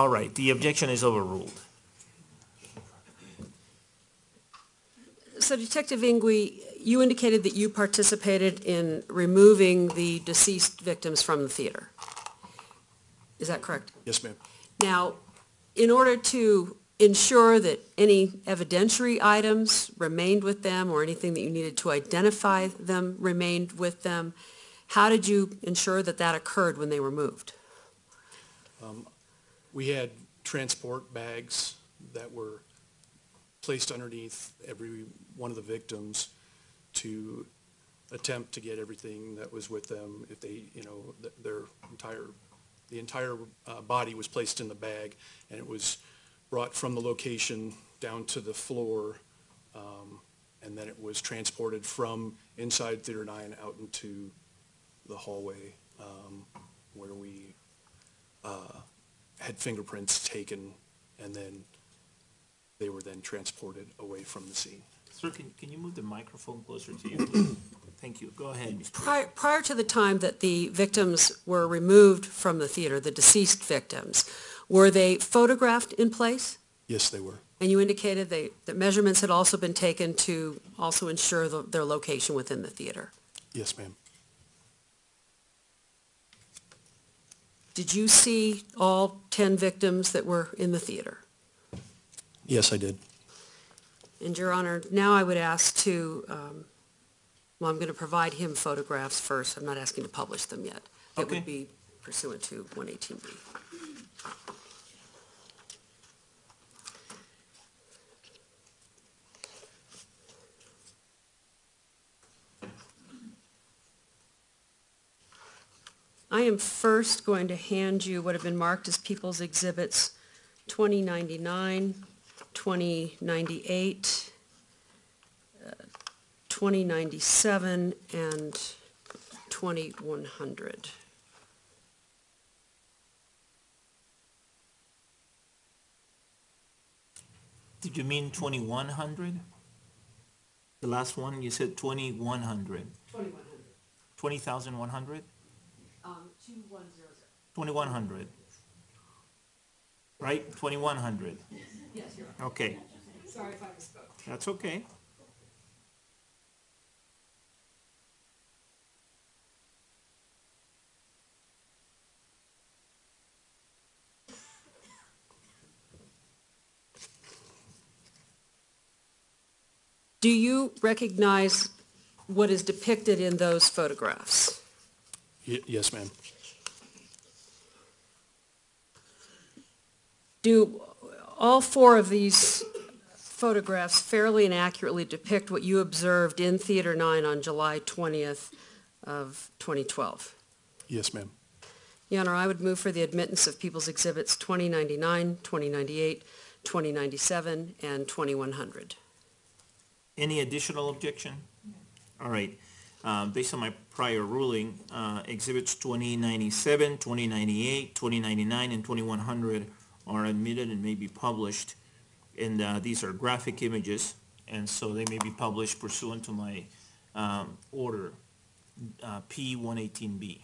All right, the objection is overruled. So Detective Ingu, you indicated that you participated in removing the deceased victims from the theater. Is that correct? Yes, ma'am. Now, in order to ensure that any evidentiary items remained with them or anything that you needed to identify them remained with them, how did you ensure that that occurred when they were moved? We had transport bags that were placed underneath every one of the victims to attempt to get everything that was with them. If they, the entire body was placed in the bag, and it was brought from the location down to the floor, and then it was transported from inside Theater 9 out into the hallway, where we had fingerprints taken, and then they were then transported away from the scene. Sir, can you move the microphone closer to you? Thank you. Go ahead. Prior to the time that the victims were removed from the theater, the deceased victims, were they photographed in place? Yes, they were. And you indicated that measurements had also been taken to also ensure their location within the theater. Yes, ma'am. Did you see all 10 victims that were in the theater? Yes, I did. And Your Honor, now I would ask to, well, I'm going to provide him photographs first. I'm not asking to publish them yet. That Okay. would be pursuant to 118B. I am first going to hand you what have been marked as People's Exhibits 2099, 2098, 2097, and 2100. Did you mean 2100? The last one, you said 2100. 2100. 20,100? 2100. 2100. Right? 2100. Yes, Your Honor. Okay, Sorry if I misspoke. that's okay. Do you recognize what is depicted in those photographs? Yes, ma'am. Do all four of these photographs fairly and accurately depict what you observed in Theater 9 on July 20th of 2012? Yes, ma'am. Your Honor, I would move for the admittance of People's Exhibits 2099, 2098, 2097, and 2100. Any additional objection? All right. Based on my prior ruling, Exhibits 2097, 2098, 2099, and 2100 are admitted and may be published. And these are graphic images, and so they may be published pursuant to my order, P118B.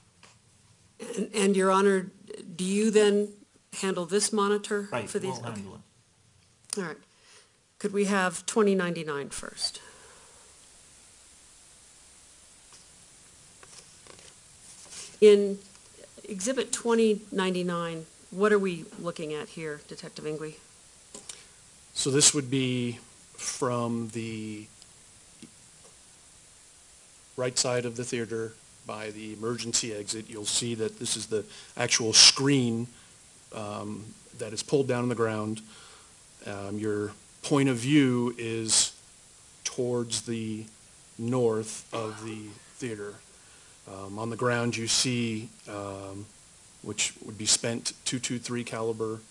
And Your Honor, do you then handle this monitor Right, for these? we'll handle it. All right. Could we have 2099 first? In Exhibit 2099, what are we looking at here, Detective Ingu? So this would be from the right side of the theater by the emergency exit. You'll see that this is the actual screen that is pulled down on the ground. Your point of view is towards the north of the theater. On the ground you see, which would be spent .223 caliber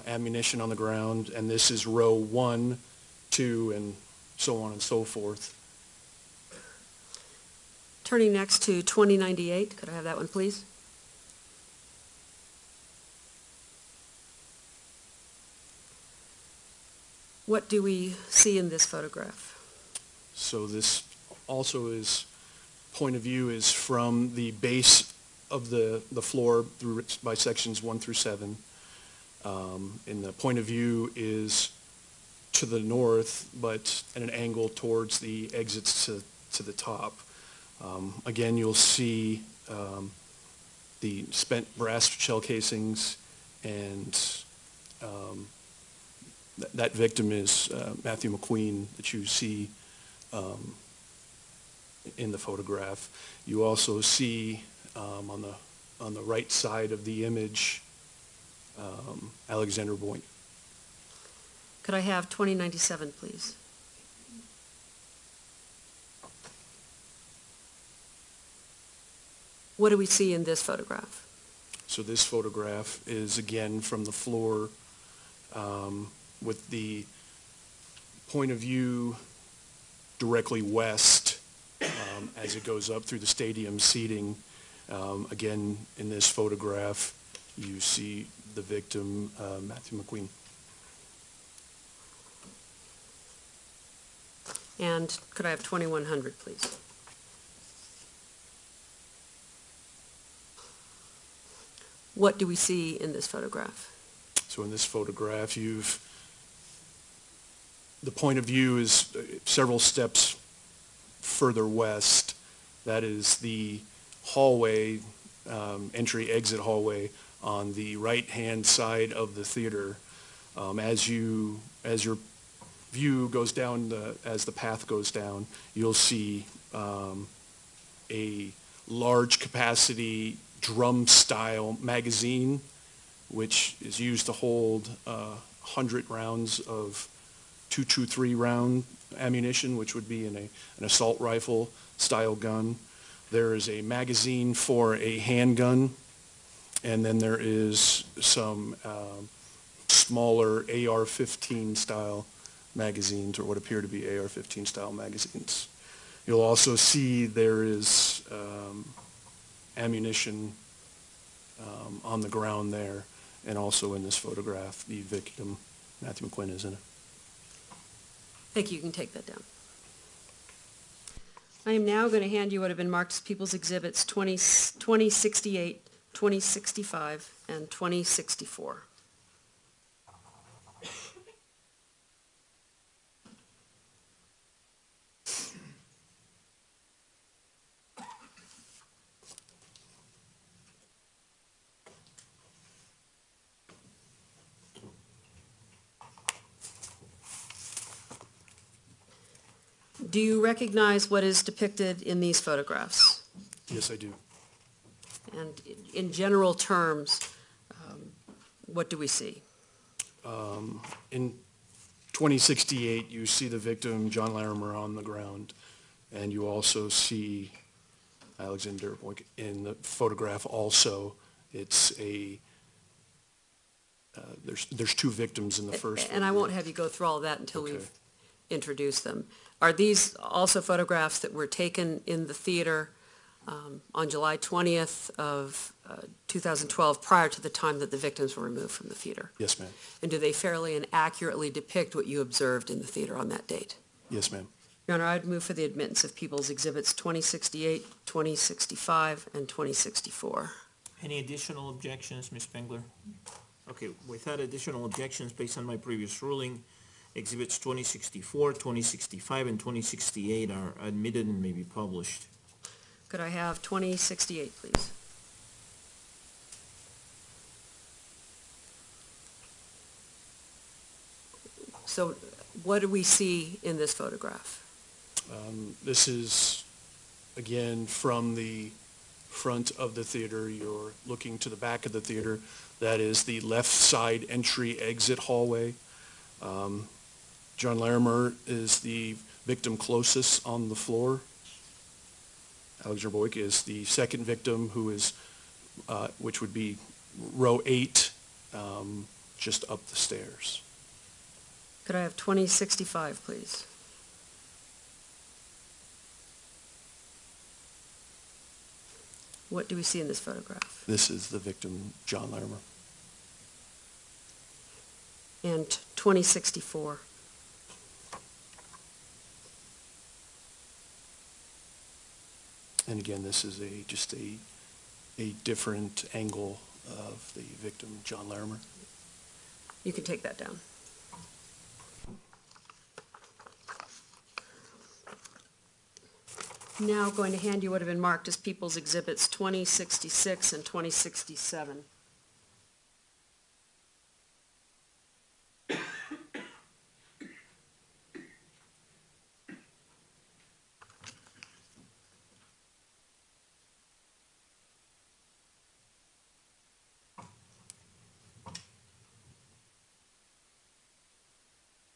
ammunition on the ground, and this is row 1, 2, and so on and so forth. Turning next to 2098, could I have that one, please? What do we see in this photograph? So this also is, point of view is from the base of the floor through by sections 1 through 7. And the point of view is to the north, but at an angle towards the exits to the top. Again, you'll see the spent brass shell casings, and that victim is Matthew McQueen that you see in the photograph. You also see on the right side of the image Alexander Boyd. Could I have 2097, please? What do we see in this photograph? So this photograph is again from the floor with the point of view directly west as it goes up through the stadium seating. Again, in this photograph, you see the victim, Matthew McQueen. And could I have 2100, please? What do we see in this photograph? So in this photograph, the point of view is several steps further west. That is the hallway, entry-exit hallway on the right-hand side of the theater. As your view goes down, as the path goes down, you'll see a large capacity drum-style magazine, which is used to hold 100 rounds of 223 round ammunition, which would be in an assault rifle style gun. There is a magazine for a handgun, and then there is some smaller AR-15 style magazines, or what appear to be AR-15 style magazines. You'll also see there is ammunition on the ground there, and also in this photograph, the victim, Matthew McQueen, is in it. Thank you. You can take that down. I am now going to hand you what have been marked as People's Exhibits 2068, 2065, and 2064. Do you recognize what is depicted in these photographs? Yes, I do. And in general terms, what do we see? In 2068, you see the victim, John Larimer, on the ground, and you also see Alexander Boyd in the photograph also. It's there's two victims in the first And I photograph. won't have you go through all of that until Okay. we've introduced them. Are these also photographs that were taken in the theater on July 20th of 2012, prior to the time that the victims were removed from the theater? Yes, ma'am. And do they fairly and accurately depict what you observed in the theater on that date? Yes, ma'am. Your Honor, I'd move for the admittance of People's Exhibits 2068, 2065, and 2064. Any additional objections, Ms. Spengler? Okay, without additional objections, based on my previous ruling, Exhibits 2064, 2065, and 2068 are admitted and may be published. Could I have 2068, please? So what do we see in this photograph? This is, again, from the front of the theater. You're looking to the back of the theater. That is the left side entry-exit hallway. John Larimer is the victim closest on the floor. Alexander Boyd is the second victim, who is, which would be row 8, just up the stairs. Could I have 2065, please? What do we see in this photograph? This is the victim, John Larimer. And 2064. And again, this is just a different angle of the victim, John Larimer. You can take that down. Now going to hand you what have been marked as People's Exhibits 2066 and 2067.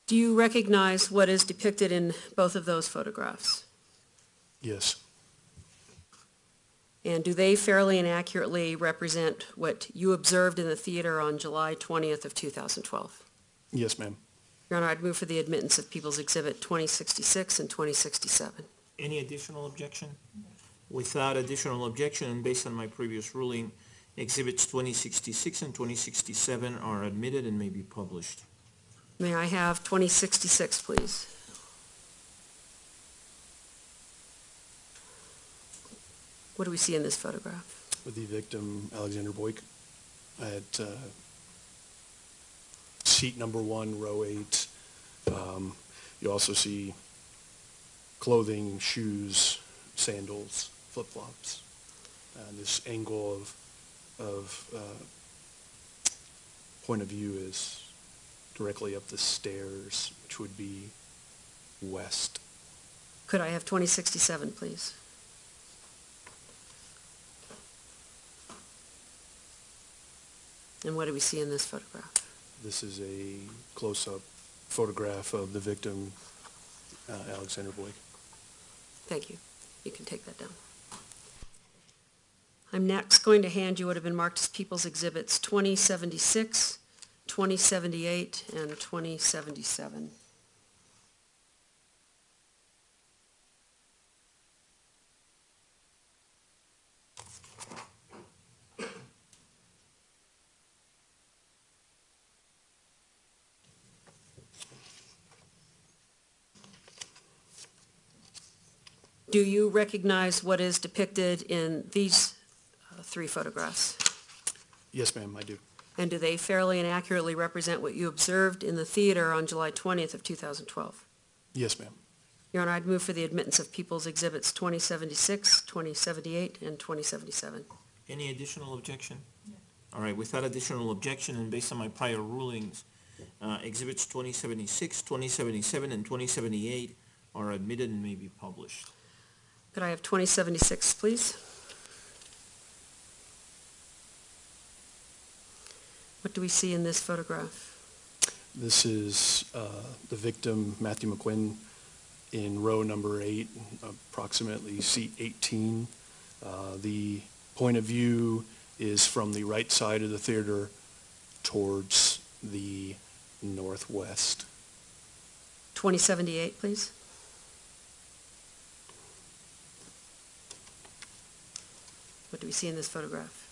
Do you recognize what is depicted in both of those photographs? Yes. And do they fairly and accurately represent what you observed in the theater on July 20th of 2012? Yes, ma'am. Your Honor, I'd move for the admittance of People's Exhibit 2066 and 2067. Any additional objection? Without additional objection, and based on my previous ruling, Exhibits 2066 and 2067 are admitted and may be published. May I have 2066, please? What do we see in this photograph? With the victim, Alexander Boyk, at seat number 1, row 8. You also see clothing, shoes, sandals, flip-flops. This angle of point of view is directly up the stairs, which would be west. Could I have 2067, please? And what do we see in this photograph? This is a close-up photograph of the victim, Alexander Boyk. Thank you. You can take that down. I'm next going to hand you what have been marked as People's Exhibits 2076, 2078, and 2077. Do you recognize what is depicted in these three photographs? Yes, ma'am, I do. And do they fairly and accurately represent what you observed in the theater on July 20th of 2012? Yes, ma'am. Your Honor, I'd move for the admittance of People's Exhibits 2076, 2078, and 2077. Any additional objection? All right, without additional objection and based on my prior rulings, Exhibits 2076, 2077, and 2078 are admitted and may be published. Could I have 2076, please? What do we see in this photograph? This is the victim, Matthew McQuinn, in row number 8, approximately seat 18. The point of view is from the right side of the theater towards the northwest. 2078, please. What do we see in this photograph?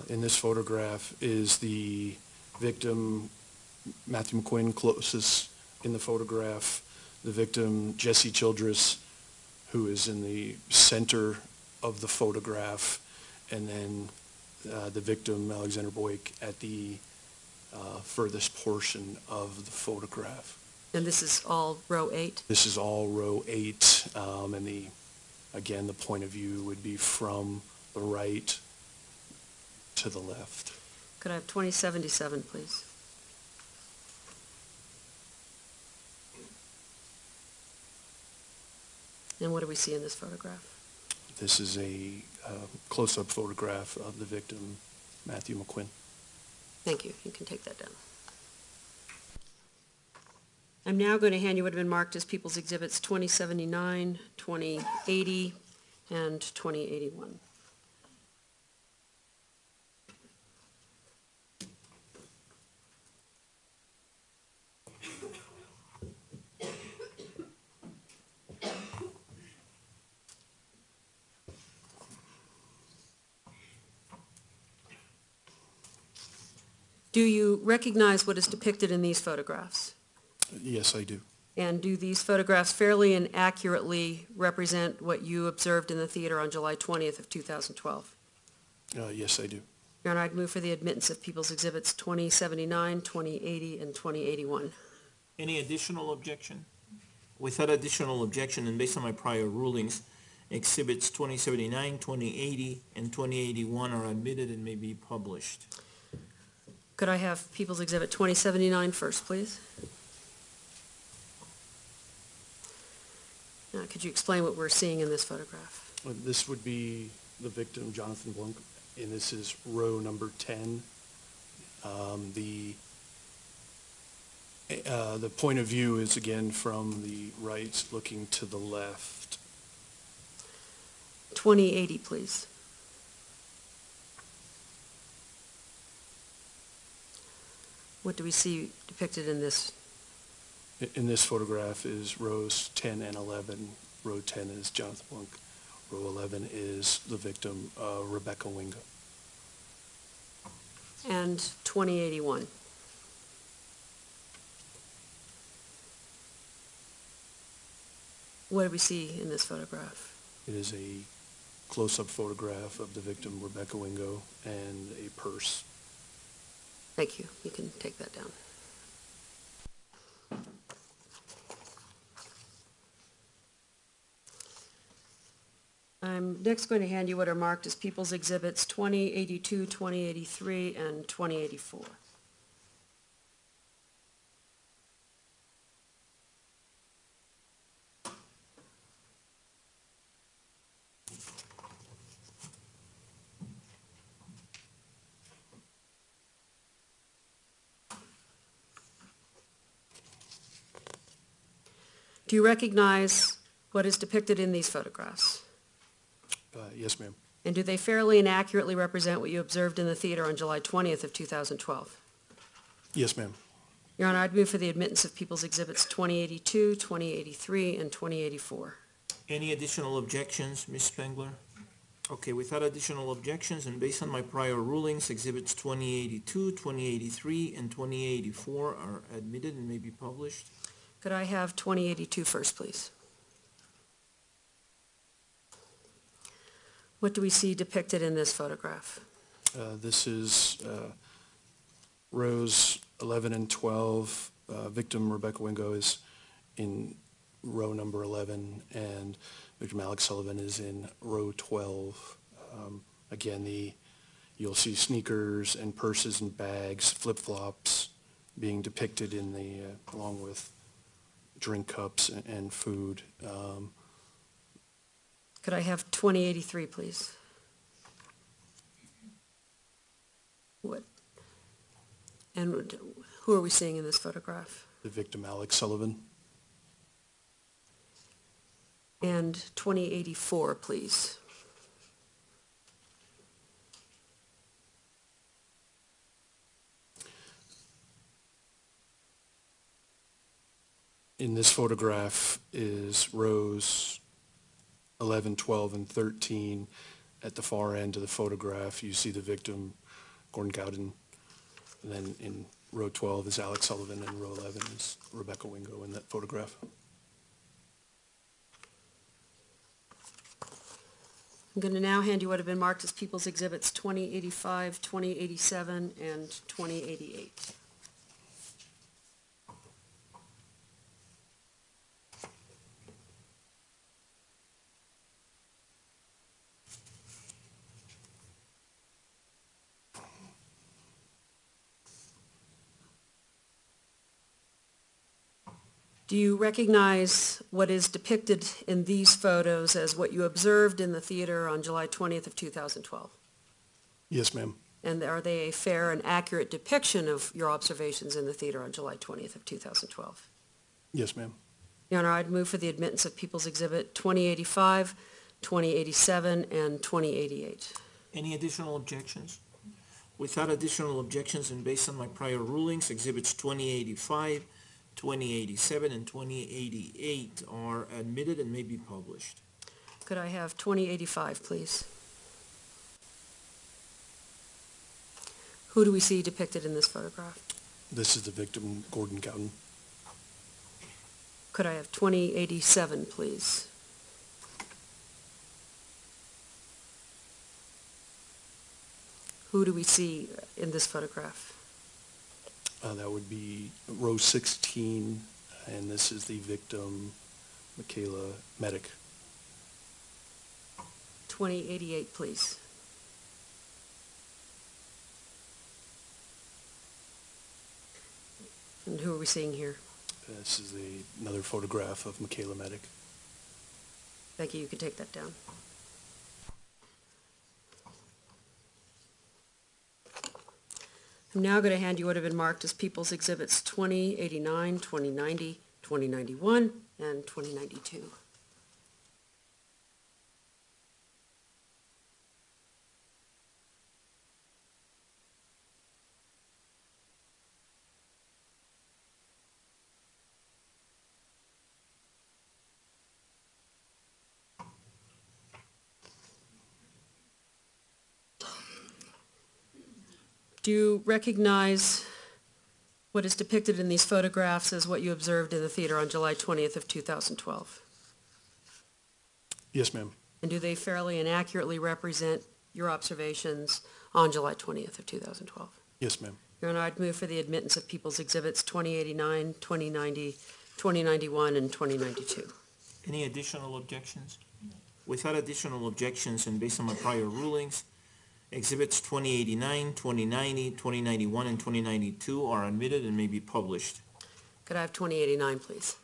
In this photograph is the victim, Matthew McQuinn, closest in the photograph. The victim, Jesse Childress, who is in the center of the photograph, and then the victim, Alexander Boyk, at the furthest portion of the photograph. And this is all row 8? This is all row 8, and again, the point of view would be from the right to the left. Could I have 2077, please? And what do we see in this photograph? This is a close-up photograph of the victim, Matthew McQuinn. Thank you. You can take that down. I'm now going to hand you what have been marked as People's Exhibits 2079, 2080, and 2081. Do you recognize what is depicted in these photographs? Yes, I do. And do these photographs fairly and accurately represent what you observed in the theater on July 20th of 2012? Yes, I do. Your Honor, I'd move for the admittance of People's Exhibits 2079, 2080, and 2081. Any additional objection? Without additional objection and based on my prior rulings, Exhibits 2079, 2080, and 2081 are admitted and may be published. Could I have People's Exhibit 2079 first, please? Now, could you explain what we're seeing in this photograph? This would be the victim, Jonathan Blunk, and this is row number 10. The point of view is again from the right looking to the left. 2080, please. What do we see depicted in this? In this photograph is rows 10 and 11. Row 10 is Jonathan Blunk. Row 11 is the victim, Rebecca Wingo. And 2081. What do we see in this photograph? It is a close-up photograph of the victim, Rebecca Wingo, and a purse. Thank you. You can take that down. I'm next going to hand you what are marked as People's Exhibits 2082, 2083, and 2084. Do you recognize what is depicted in these photographs? Yes, ma'am. And do they fairly and accurately represent what you observed in the theater on July 20th of 2012? Yes, ma'am. Your Honor, I'd move for the admittance of People's Exhibits 2082, 2083, and 2084. Any additional objections, Ms. Spengler? Okay, without additional objections and based on my prior rulings, Exhibits 2082, 2083, and 2084 are admitted and may be published. Could I have 2082 first, please? What do we see depicted in this photograph? This is rows 11 and 12. Victim Rebecca Wingo is in row number 11, and victim Alex Sullivan is in row 12. Again, you'll see sneakers and purses and bags, flip-flops being depicted in the along with drink cups and food. Could I have 2083, please? What? And who are we seeing in this photograph? The victim, Alex Sullivan. And 2084, please. In this photograph is rows 11, 12, and 13. At the far end of the photograph, you see the victim, Gordon Gowden. And then in row 12 is Alex Sullivan, and row 11 is Rebecca Wingo in that photograph. I'm going to now hand you what have been marked as People's Exhibits 2085, 2087, and 2088. Do you recognize what is depicted in these photos as what you observed in the theater on July 20th of 2012? Yes, ma'am. And are they a fair and accurate depiction of your observations in the theater on July 20th of 2012? Yes, ma'am. Your Honor, I'd move for the admittance of People's Exhibit 2085, 2087, and 2088. Any additional objections? Without additional objections and based on my prior rulings, Exhibits 2085, 2087, and 2088 are admitted and may be published. Could I have 2085, please? Who do we see depicted in this photograph? This is the victim, Gordon Gowden. Could I have 2087, please? Who do we see in this photograph? That would be row 16, and this is the victim, Michaela Medic. 2088, please. And who are we seeing here? This is another photograph of Michaela Medic. Becky, you can take that down. I'm now going to hand you what have been marked as People's Exhibits 2089, 2090, 2091, and 2092. Do you recognize what is depicted in these photographs as what you observed in the theater on July 20th of 2012? Yes, ma'am. And do they fairly and accurately represent your observations on July 20th of 2012? Yes, ma'am. Your Honor, I'd move for the admittance of People's Exhibits 2089, 2090, 2091, and 2092. Any additional objections? Without additional objections and based on my prior rulings, Exhibits 2089, 2090, 2091, and 2092 are admitted and may be published. Could I have 2089, please?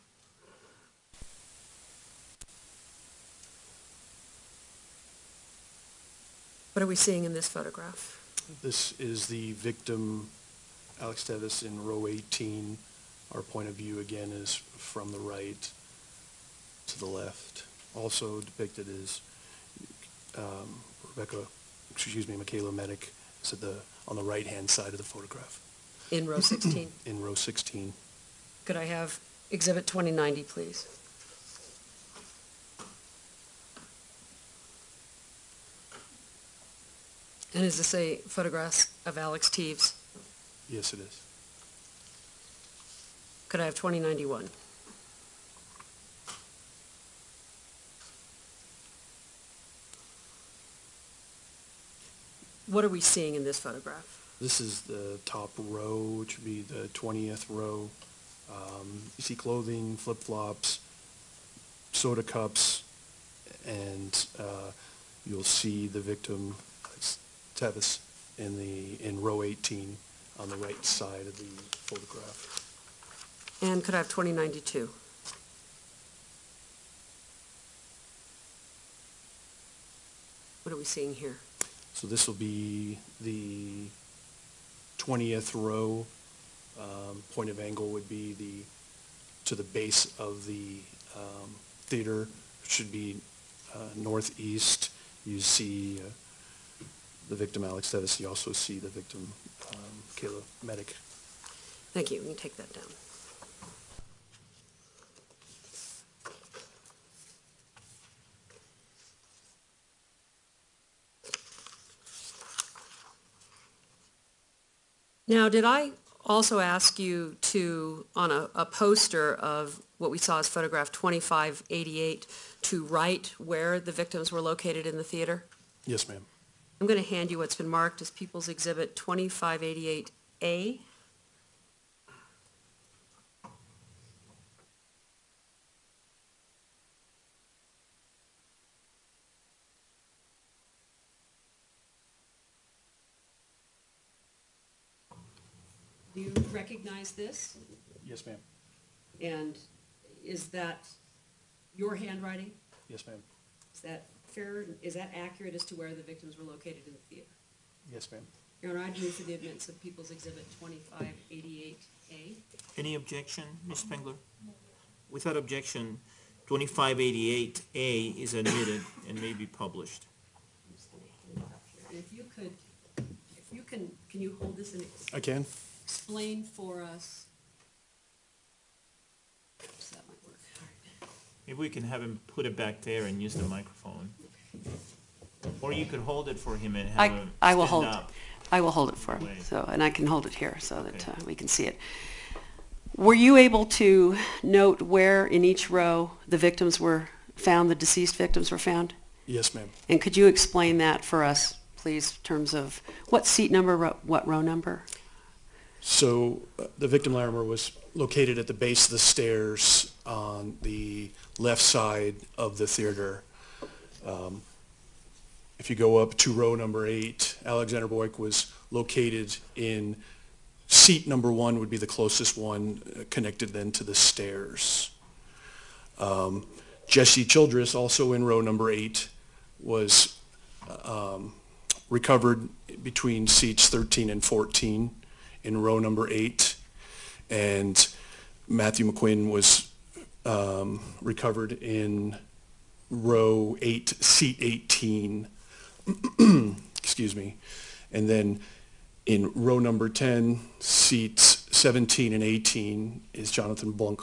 What are we seeing in this photograph? This is the victim, Alex Tevis, in row 18. Our point of view, again, is from the right to the left. Also depicted is Michaela Medic is on the right-hand side of the photograph. In row 16? In row 16. Could I have Exhibit 2090, please? And is this a photograph of Alex Teves? Yes, it is. Could I have 2091? What are we seeing in this photograph? This is the top row, which would be the 20th row. You see clothing, flip-flops, soda cups, and you'll see the victim, Tevis, in row 18 on the right side of the photograph. And could I have 2092? What are we seeing here? So this will be the 20th row. Point of angle would be to the base of the theater. It should be northeast. You see the victim, Alex Tevis. You also see the victim, Kayla Medic. Thank you. You can take that down. Now, did I also ask you to, on a poster of what we saw as photograph 2588, to write where the victims were located in the theater? Yes, ma'am. I'm going to hand you what's been marked as People's Exhibit 2588A. Do you recognize this? Yes, ma'am. And is that your handwriting? Yes, ma'am. Is that fair? Is that accurate as to where the victims were located in the theater? Yes, ma'am. Your Honor, I'd move for the admittance of People's Exhibit 2588A. Any objection, Ms. Spengler? Without objection, 2588A is admitted and may be published. I'm just going to hand it up here. And if you can you hold this and I can. explain for us? So that might work. All right. Maybe we can have him put it back there and use the microphone. Or you could hold it for him and have him I will stand hold. up. I will hold it for him. Way. So, and I can hold it here so that Okay. we can see it. Were you able to note where in each row the victims were found, the deceased victims were found? Yes, ma'am. And could you explain that for us, please? please, in terms of what seat number, what row number? So the victim Larimer was located at the base of the stairs on the left side of the theater. If you go up to row number 8, Alexander Boyk was located in seat number 1, would be the closest one, connected then to the stairs. Jesse Childress, also in row number 8, was recovered between seats 13 and 14 in row number 8, and Matthew McQuinn was recovered in row 8, seat 18. Excuse me. And then in row number 10, seats 17 and 18 is Jonathan Blunk,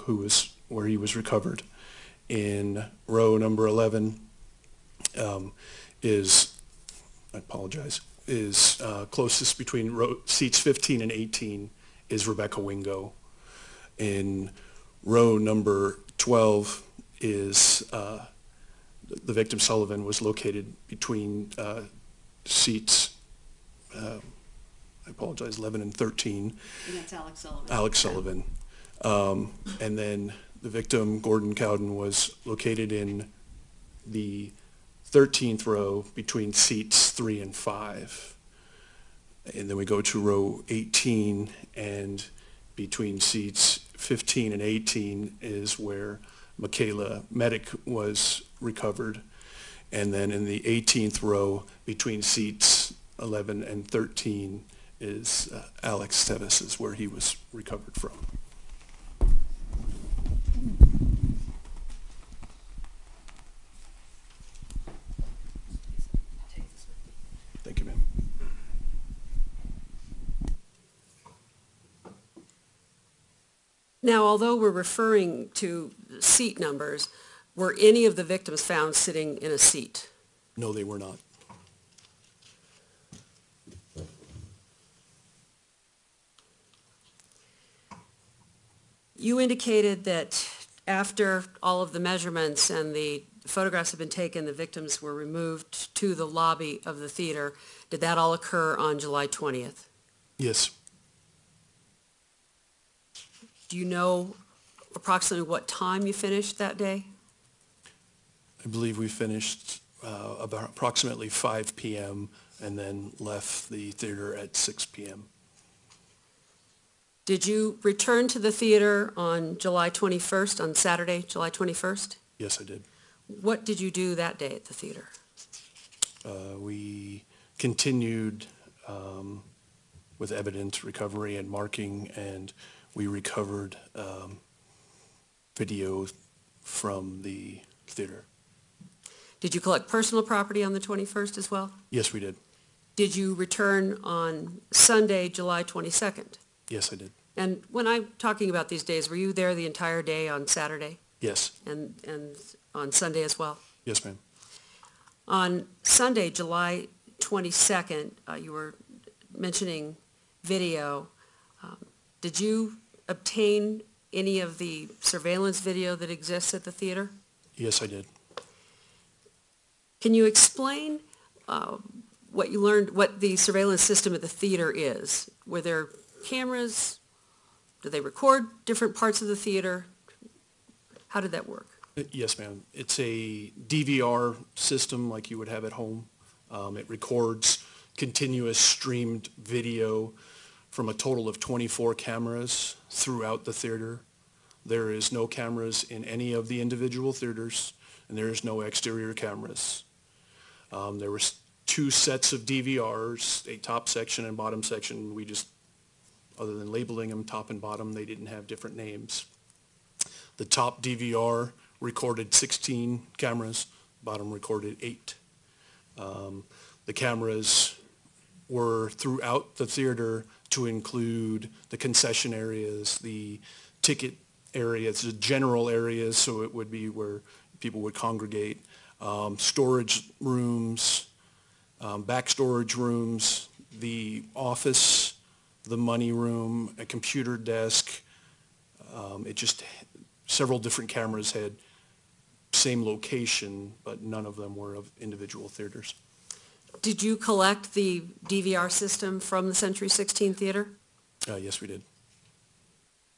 where he was recovered. In row number 11 is closest between seats 15 and 18 is Rebecca Wingo. In row number 12 is the victim Sullivan was located between seats 11 and 13. And that's Alex Sullivan. Alex Sullivan. And then the victim, Gordon Cowden, was located in the 13th row between seats 3 and 5. And then we go to row 18, and between seats 15 and 18 is where Michaela Medic was recovered. And then in the 18th row between seats 11 and 13 is Alex Tevis, is where he was recovered from. Thank you, ma'am. Now, although we're referring to seat numbers, were any of the victims found sitting in a seat? No, they were not. You indicated that after all of the measurements and the photographs had been taken, the victims were removed to the lobby of the theater. Did that all occur on July 20th? Yes. Do you know approximately what time you finished that day? I believe we finished about approximately 5 p.m. and then left the theater at 6 p.m. Did you return to the theater on July 21st, on Saturday, July 21st? Yes, I did. What did you do that day at the theater? We continued with evidence recovery and marking, and we recovered video from the theater. Did you collect personal property on the 21st as well? Yes, we did. Did you return on Sunday, July 22nd? Yes, I did. And when I'm talking about these days, were you there the entire day on Saturday Yes. and on Sunday as well? Yes, ma'am. On Sunday, July 22nd, you were mentioning video. Did you obtain any of the surveillance video that exists at the theater? Yes, I did. Can you explain what you learned, what the surveillance system at the theater is? Were there cameras? Do they record different parts of the theater? How did that work? Yes, ma'am. It's a DVR system like you would have at home. It records continuous streamed video from a total of 24 cameras throughout the theater. There is no cameras in any of the individual theaters, and there is no exterior cameras. There were 2 sets of DVRs, a top section and bottom section. We just, other than labeling them top and bottom, they didn't have different names. The top DVR recorded 16 cameras, bottom recorded 8. The cameras were throughout the theater to include the concession areas, the ticket areas, the general areas, so it would be where people would congregate, storage rooms, back storage rooms, the office, the money room, a computer desk. Several different cameras had same location, but none of them were of individual theaters. Did you collect the DVR system from the Century 16 Theater? Yes, we did.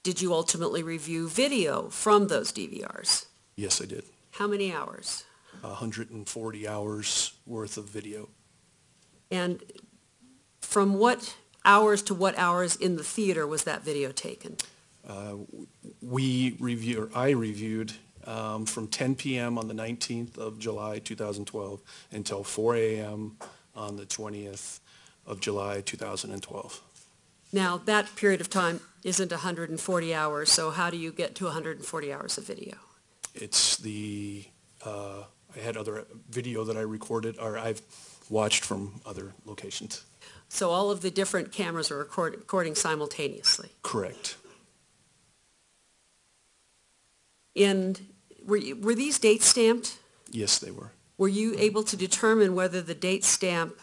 Did you ultimately review video from those DVRs? Yes, I did. How many hours? 140 hours worth of video. And from what hours to what hours in the theater was that video taken? I reviewed from 10 p.m. on the 19th of July 2012 until 4 a.m. on the 20th of July 2012. Now, that period of time isn't 140 hours, so how do you get to 140 hours of video? It's I had other video that I recorded, or I've watched from other locations. So all of the different cameras are recording simultaneously. Correct. And were these dates stamped? Yes, they were. Were you able to determine whether the date stamp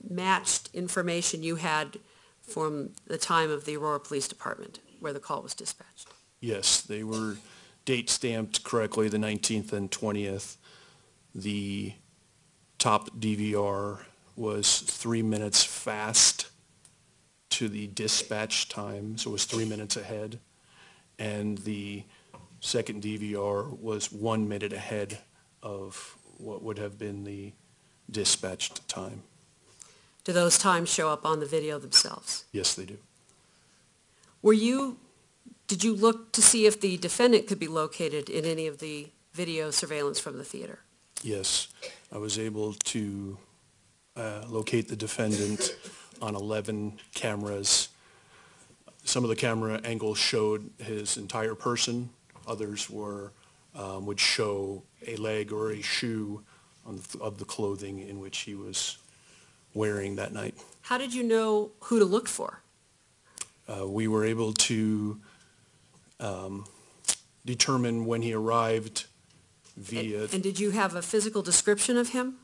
matched information you had from the time of the Aurora Police Department where the call was dispatched? Yes, they were date stamped correctly, the 19th and 20th. The top DVR was 3 minutes fast to the dispatch time, so it was 3 minutes ahead. And the second DVR was 1 minute ahead of what would have been the dispatched time. Do those times show up on the video themselves? Yes, they do. Did you look to see if the defendant could be located in any of the video surveillance from the theater? Yes, I was able to locate the defendant on 11 cameras. Some of the camera angles showed his entire person. Others would show a leg or a shoe of the clothing in which he was wearing that night. How did you know who to look for? We were able to determine when he arrived via... And did you have a physical description of him?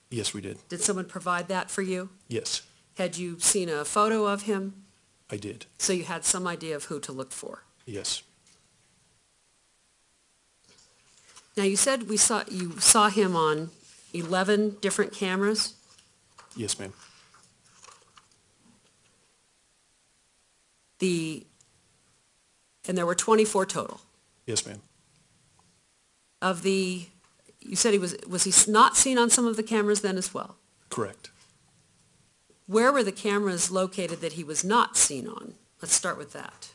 Yes, we did. Did someone provide that for you? Yes, Had you seen a photo of him? I did. So you had some idea of who to look for? Yes. Now, you said you saw him on 11 different cameras? Yes, ma'am. And there were 24 total. Yes, ma'am. You said was he not seen on some of the cameras then as well? Correct. Where were the cameras located that he was not seen on? Let's start with that.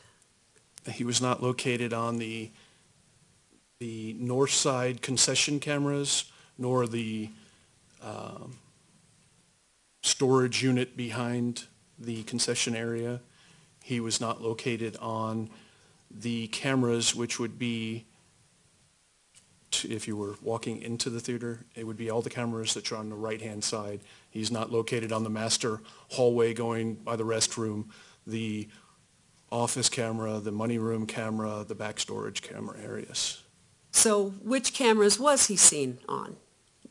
He was not located on the north side concession cameras, nor the storage unit behind the concession area. He was not located on the cameras, which would be, if you were walking into the theater, it would be all the cameras that are on the right-hand side. He's not located on the master hallway going by the restroom, the office camera, the money room camera, the back storage camera areas. So which cameras was he seen on,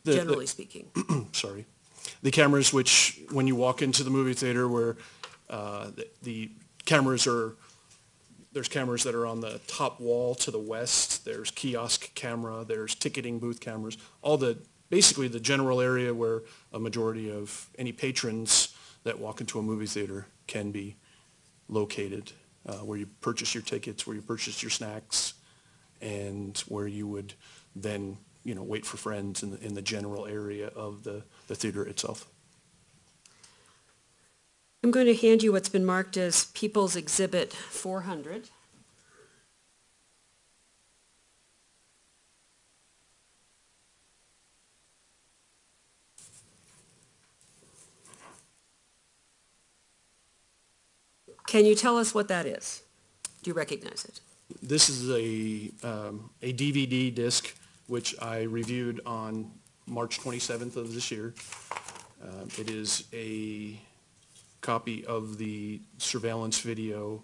generally speaking? Sorry. The cameras which, when you walk into the movie theater, where the cameras are, there's cameras that are on the top wall to the west, there's kiosk camera, there's ticketing booth cameras, basically the general area where a majority of any patrons that walk into a movie theater can be located, where you purchase your tickets, where you purchase your snacks, and where you would then, wait for friends in the general area of the theater itself. I'm going to hand you what's been marked as People's Exhibit 400. Can you tell us what that is? Do you recognize it? This is a DVD disc, which I reviewed on March 27th of this year. It is a copy of the surveillance video,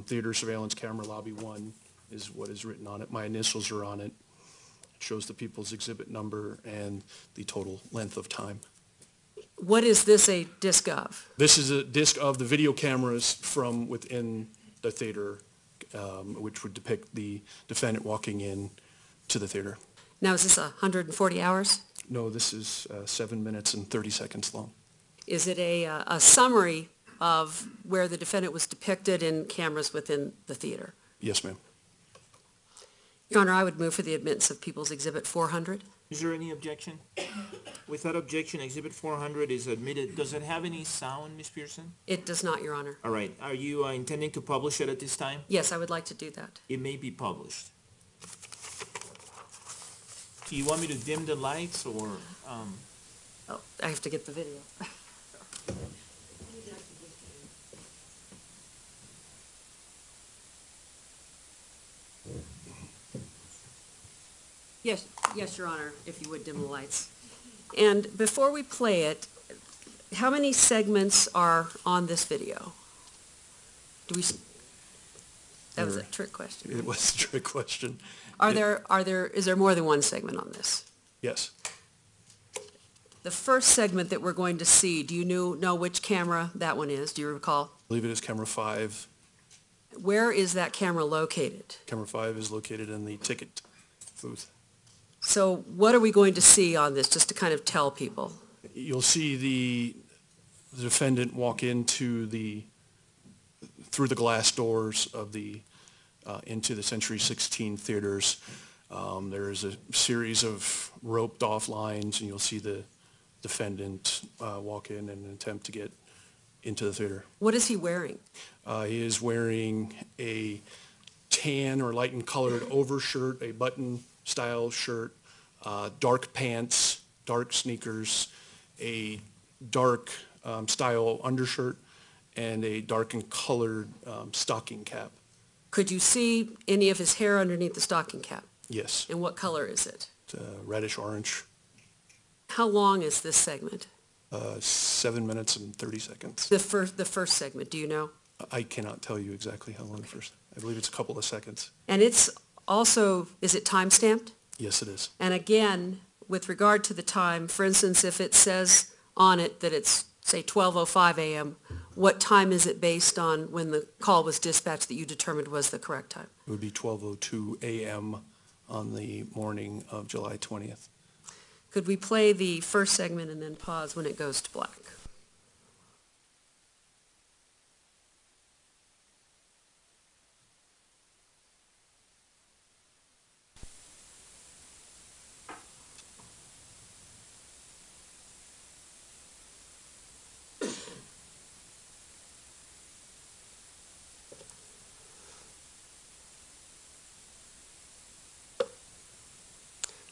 theater surveillance camera lobby 1 is what is written on it. My initials are on it. It shows the People's Exhibit number and the total length of time. What is this a disc of? This is a disc of the video cameras from within the theater, which would depict the defendant walking in to the theater. Now, is this 140 hours? No, this is 7 minutes and 30 seconds long. Is it a summary of where the defendant was depicted in cameras within the theater? Yes, ma'am. Your Honor, I would move for the admittance of People's Exhibit 400. Is there any objection? Without objection, Exhibit 400 is admitted. Does it have any sound, Ms. Pearson? It does not, Your Honor. All right. Are you intending to publish it at this time? Yes, I would like to do that. It may be published. Do you want me to dim the lights or, Oh, I have to get the video. Yes, Your Honor, if you would dim the lights. And before we play it, how many segments are on this video? That was a trick question. It was a trick question. Is there more than one segment on this? Yes. The first segment that we're going to see, do you know which camera that one is? Do you recall? I believe it is camera 5. Where is that camera located? Camera 5 is located in the ticket booth. So what are we going to see on this, just to kind of tell people? You'll see the defendant walk through the glass doors of into the Century 16 theaters. There is a series of roped off lines, and you'll see the defendant walk in an attempt to get into the theater. What is he wearing? He is wearing a tan or light and colored overshirt, a button-style shirt, dark pants, dark sneakers, a dark style undershirt, and a dark and colored stocking cap. Could you see any of his hair underneath the stocking cap? Yes, And what color is it? it's reddish orange. How long is this segment? 7 minutes and 30 seconds. The first segment, do you know? I cannot tell you exactly how long first. I believe it's a couple of seconds. And it's also, is it time-stamped? Yes, it is. And again, with regard to the time, for instance, if it says on it that it's, say, 12:05 a.m., what time is it based on when the call was dispatched that you determined was the correct time? It would be 12:02 a.m. on the morning of July 20th. Could we play the first segment and then pause when it goes to black?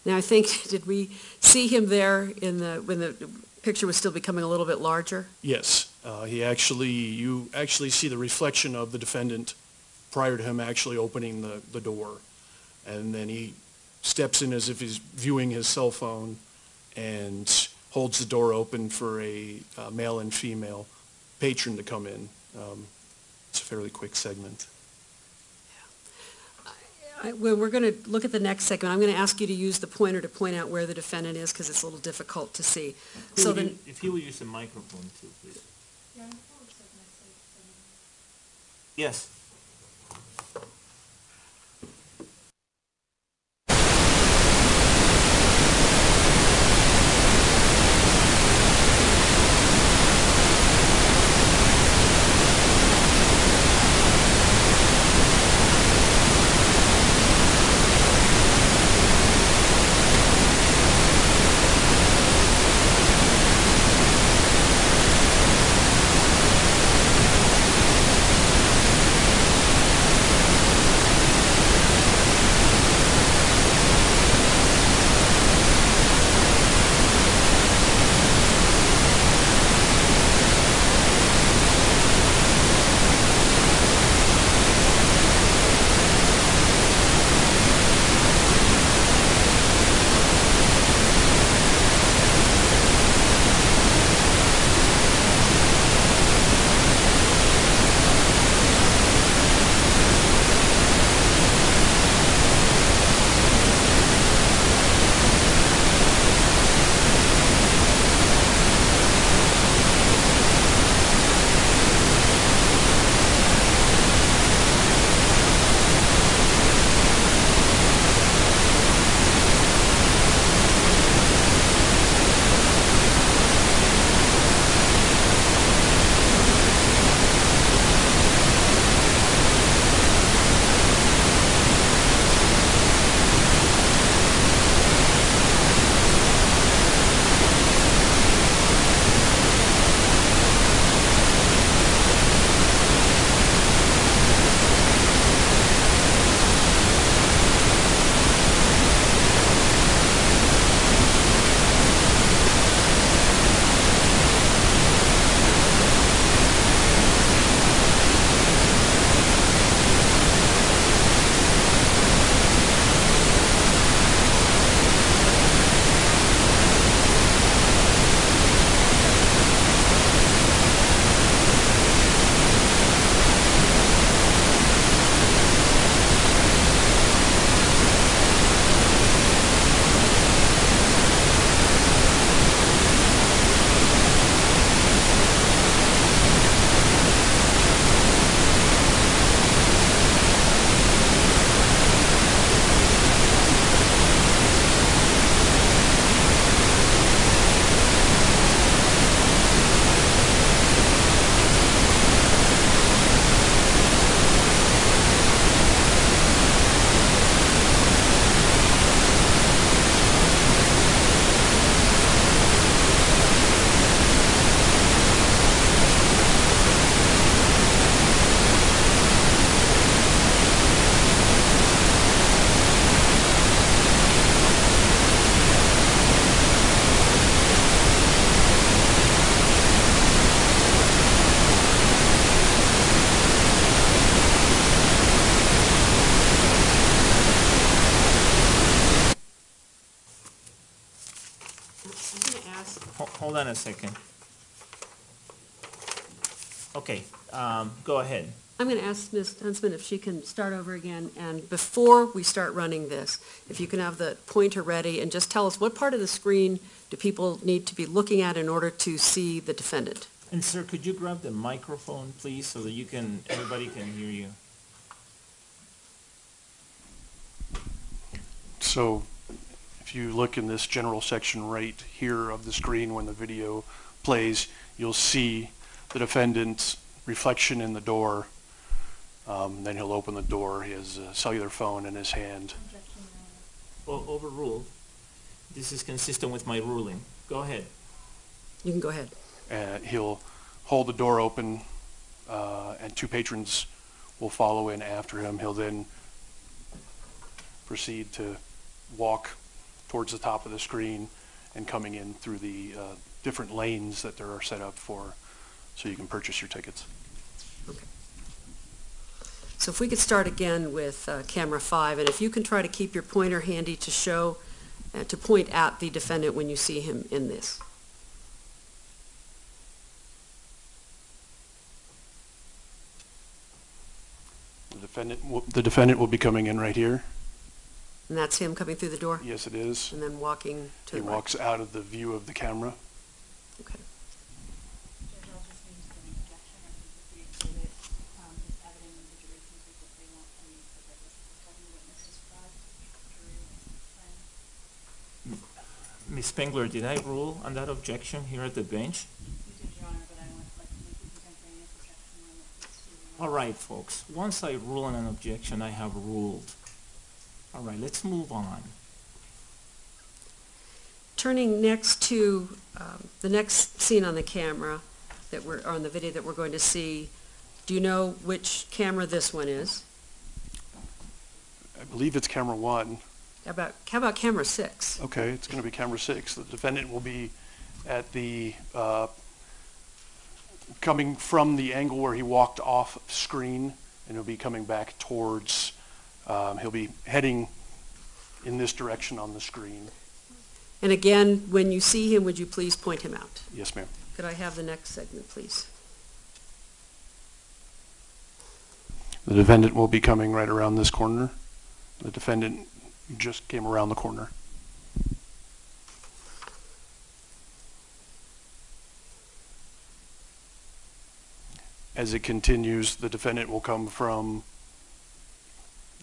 Now, I think, did we see him there when the picture was still becoming a little bit larger? Yes, you actually see the reflection of the defendant prior to him actually opening the door. And then he steps in as if he's viewing his cell phone and holds the door open for a male and female patron to come in. It's a fairly quick segment. Well, we're going to look at the next segment. I'm going to ask you to use the pointer to point out where the defendant is because it's a little difficult to see. So then, if you will use the microphone too, please. Yes. I'm gonna ask, Hold on a second. Okay, go ahead. I'm gonna ask Ms. Huntsman if she can start over again, and before we start running this, if you can have the pointer ready and just tell us what part of the screen do people need to be looking at in order to see the defendant? And sir, could you grab the microphone, please, so that everybody can hear you? So if you look in this general section right here of the screen when the video plays, you'll see the defendant's reflection in the door. Then he'll open the door. He has a cellular phone in his hand. Overruled. This is consistent with my ruling. Go ahead. You can go ahead. He'll hold the door open, and two patrons will follow in after him. He'll then proceed to walk towards the top of the screen and coming in through the different lanes that there are set up for, so you can purchase your tickets. Okay. So if we could start again with camera 5, and if you can try to keep your pointer handy to show, to point at the defendant when you see him in this. The defendant will be coming in right here. And that's him coming through the door? Yes, it is. And then walking to He the right? walks out of the view of the camera. Okay. Judge, I'll just need to an objection. I think that the exhibit is evident in the jury seems that they want to use the witnesses witnesses fraud. Jury witnesses. Ms. Spengler, did I rule on that objection here at the bench? You did, Your Honor, but I want to like to make the contemporaneous objection when it needs to. All right, folks. Once I rule on an objection, I have ruled. All right, let's move on. Turning next to the next scene on the camera that we're, on the video that we're going to see, do you know which camera this one is? I believe it's camera 1. How about camera 6? Okay, it's going to be camera 6. The defendant will be at the, coming from the angle where he walked off screen, and he'll be coming back towards, he'll be heading in this direction on the screen. And again, when you see him, would you please point him out? Yes, ma'am. Could I have the next segment, please? The defendant will be coming right around this corner. The defendant just came around the corner. As it continues, the defendant will come from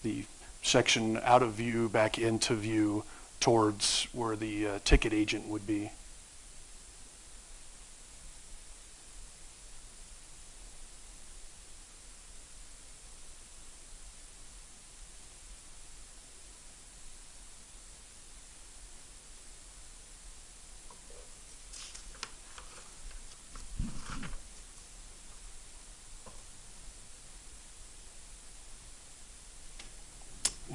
the section out of view back into view towards where the ticket agent would be.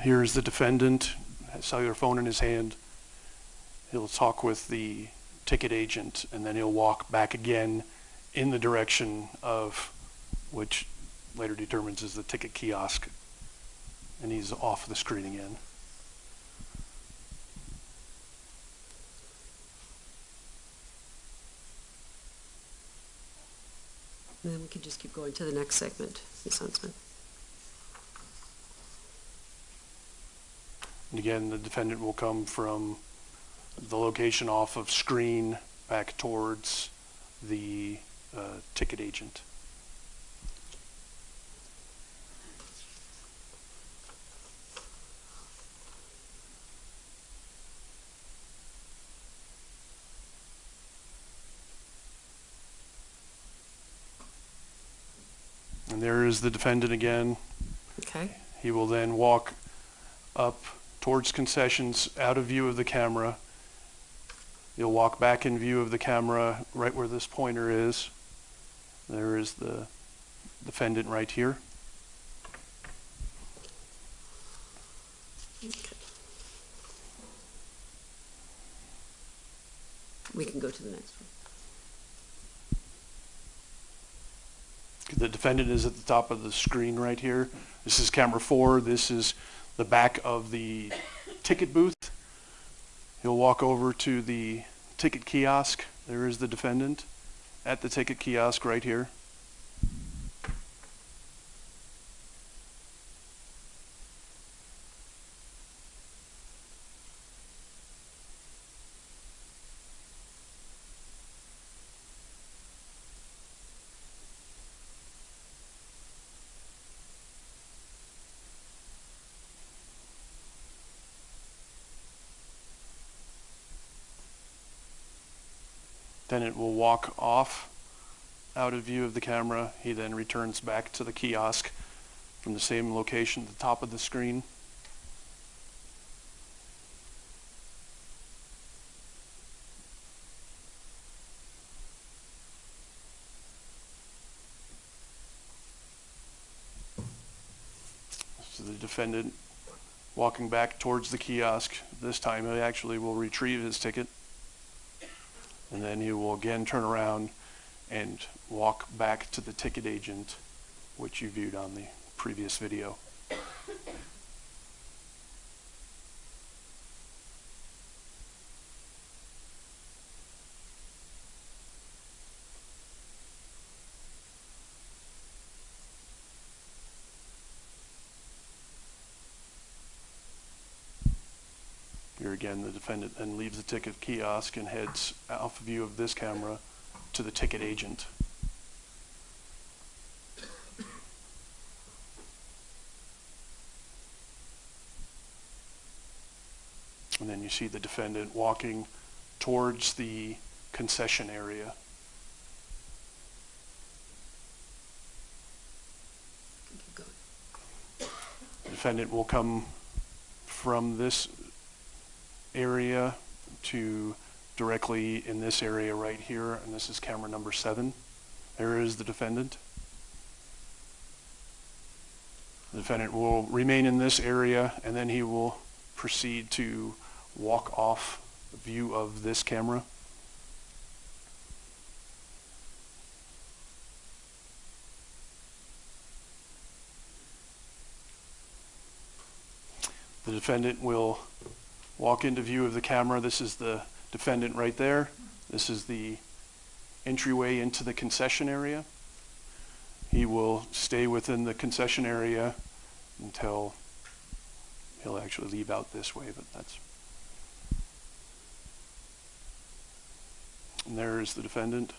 Here is the defendant, has a cellular phone in his hand. He'll talk with the ticket agent, and then he'll walk back again in the direction of which later determines is the ticket kiosk, and he's off the screen again. And then we can just keep going to the next segment, Ms. Huntsman. And again, the defendant will come from the location off of screen back towards the ticket agent. And there is the defendant again. Okay. He will then walk up towards concessions, out of view of the camera. You'll walk back in view of the camera right where this pointer is. There is the defendant right here. Okay. We can go to the next one. The defendant is at the top of the screen right here. This is camera 4. This is the back of the ticket booth. He'll walk over to the ticket kiosk, there is the defendant at the ticket kiosk right here. Then it will walk off out of view of the camera. He then returns back to the kiosk from the same location at the top of the screen. So the defendant walking back towards the kiosk. This time he actually will retrieve his ticket. And then he will again turn around and walk back to the ticket agent, which you viewed on the previous video. Here again, the defendant then leaves the ticket kiosk and heads off view of this camera to the ticket agent. And then you see the defendant walking towards the concession area. The defendant will come from this area to directly in this area right here, and this is camera number 7. There is the defendant. The defendant will remain in this area, and then he will proceed to walk off view of this camera. The defendant will walk into view of the camera. This is the defendant right there. This is the entryway into the concession area. He will stay within the concession area until he'll actually leave out this way, but that's... And there's the defendant.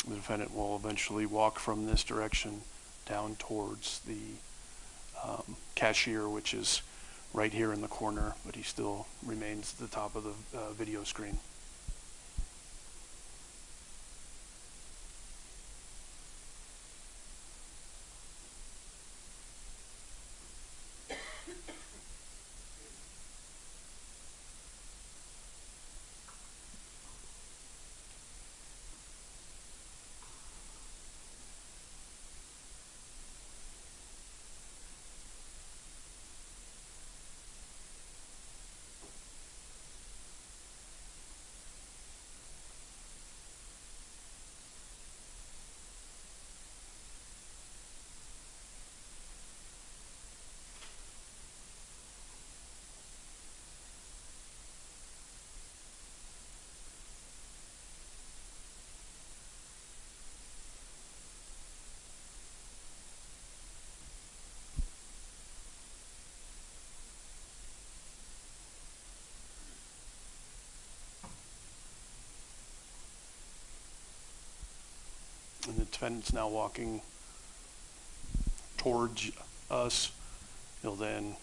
The defendant will eventually walk from this direction down towards the cashier, which is right here in the corner, but he still remains at the top of the video screen. And the defendant's now walking towards us. He'll then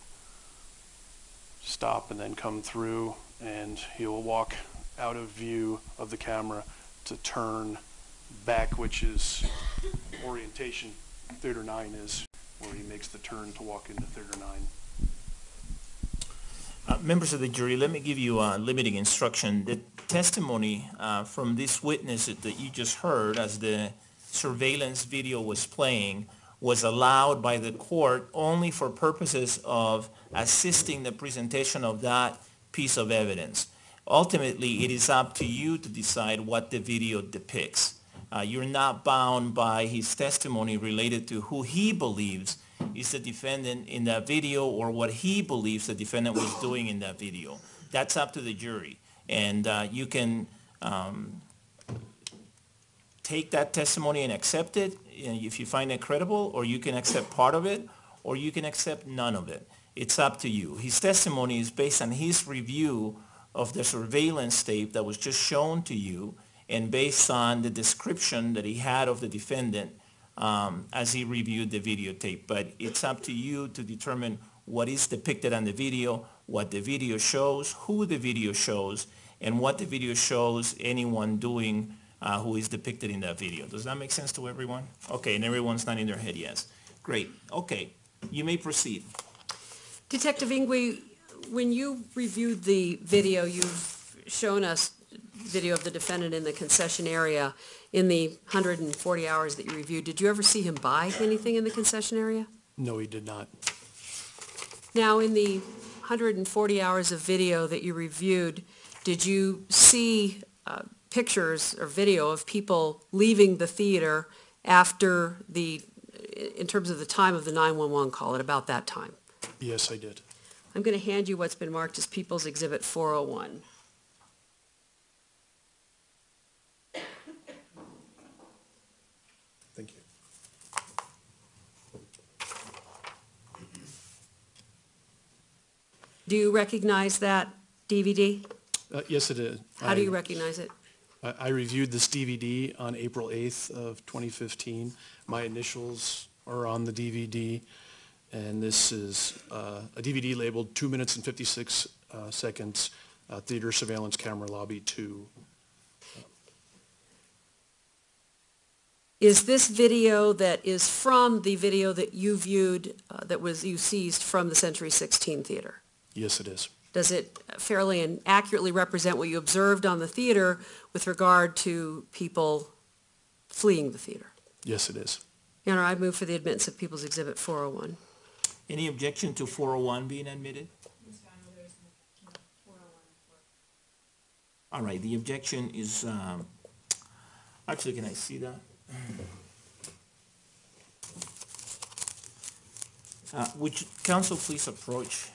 stop and then come through, and he'll walk out of view of the camera to turn back, which is orientation Theater 9 is, where he makes the turn to walk into Theater 9. Members of the jury, let me give you limiting instruction. The testimony from this witness that you just heard as the surveillance video was playing was allowed by the court only for purposes of assisting the presentation of that piece of evidence. Ultimately, it is up to you to decide what the video depicts. You're not bound by his testimony related to who he believes is the defendant in that video or what he believes the defendant was doing in that video. That's up to the jury. And you can take that testimony and accept it if you find it credible, or you can accept part of it, or you can accept none of it. It's up to you. His testimony is based on his review of the surveillance tape that was just shown to you and based on the description that he had of the defendant as he reviewed the videotape. But it's up to you to determine what is depicted on the video, what the video shows, who the video shows, and what the video shows anyone doing who is depicted in that video. Does that make sense to everyone? Okay, and everyone's nodding their head yes. Great. Okay, you may proceed. Detective Ingu, when you reviewed the video, you've shown us video of the defendant in the concession area in the 140 hours that you reviewed. Did you ever see him buy anything in the concession area? No, he did not. Now, in the 140 hours of video that you reviewed, did you see pictures or video of people leaving the theater after in terms of the time of the 911 call, at about that time? Yes, I did. I'm going to hand you what's been marked as People's Exhibit 401. Thank you. Do you recognize that DVD? Yes, it is. How do you recognize it? I reviewed this DVD on April 8th of 2015. My initials are on the DVD, and this is a DVD labeled 2 minutes and 56 seconds, Theater Surveillance Camera Lobby 2. Is this video that is from the video that you viewed, you seized from the Century 16 Theater? Yes, it is. Does it fairly and accurately represent what you observed on the theater with regard to people fleeing the theater? Yes, it is. Your Honor, I move for the admittance of People's Exhibit 401. Any objection to 401 being admitted? All right, the objection is, actually, can I see that? Would counsel please approach?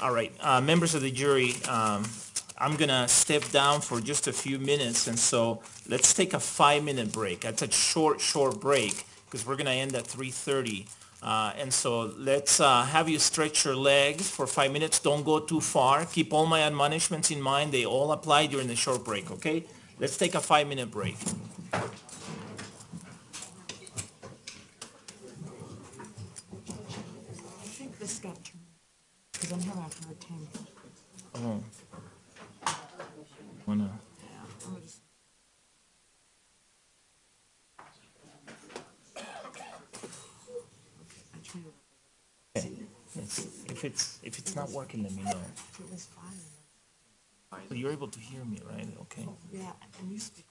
All right, members of the jury, I'm gonna step down for just a few minutes, and so let's take a 5-minute break. That's a short break, because we're gonna end at 3:30. And so let's have you stretch your legs for 5 minutes. Don't go too far. Keep all my admonishments in mind. They all apply during the short break, okay? Let's take a 5-minute break. I think this got turned, because I'm having a hard time. Oh. Wanna, Yeah, I'm gonna just. I tried it. okay. If it's not working, let me know. It was fine. So you're able to hear me, right? Okay. Yeah, and you speak.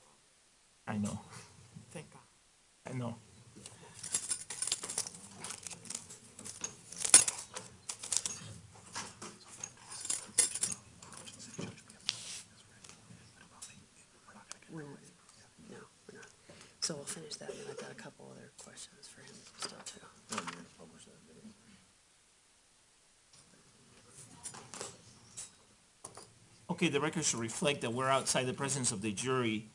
I know. Thank God. I know. No, we're not. So we'll finish that, and I've got a couple other questions for him still too. Okay, the record should reflect that we're outside the presence of the jury.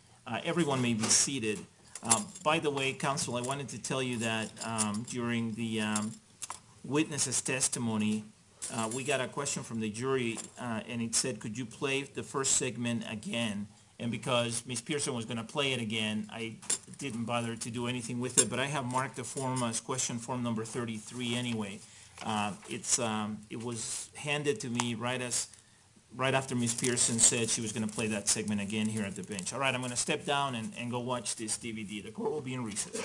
Everyone may be seated. By the way, counsel, I wanted to tell you that during the witness's testimony, we got a question from the jury, and it said, could you play the first segment again? And because Ms. Pearson was going to play it again, I didn't bother to do anything with it, but I have marked the form as question form number 33 anyway. It was handed to me right after Ms. Pearson said she was going to play that segment again here at the bench. All right, I'm going to step down and go watch this DVD. The court will be in recess.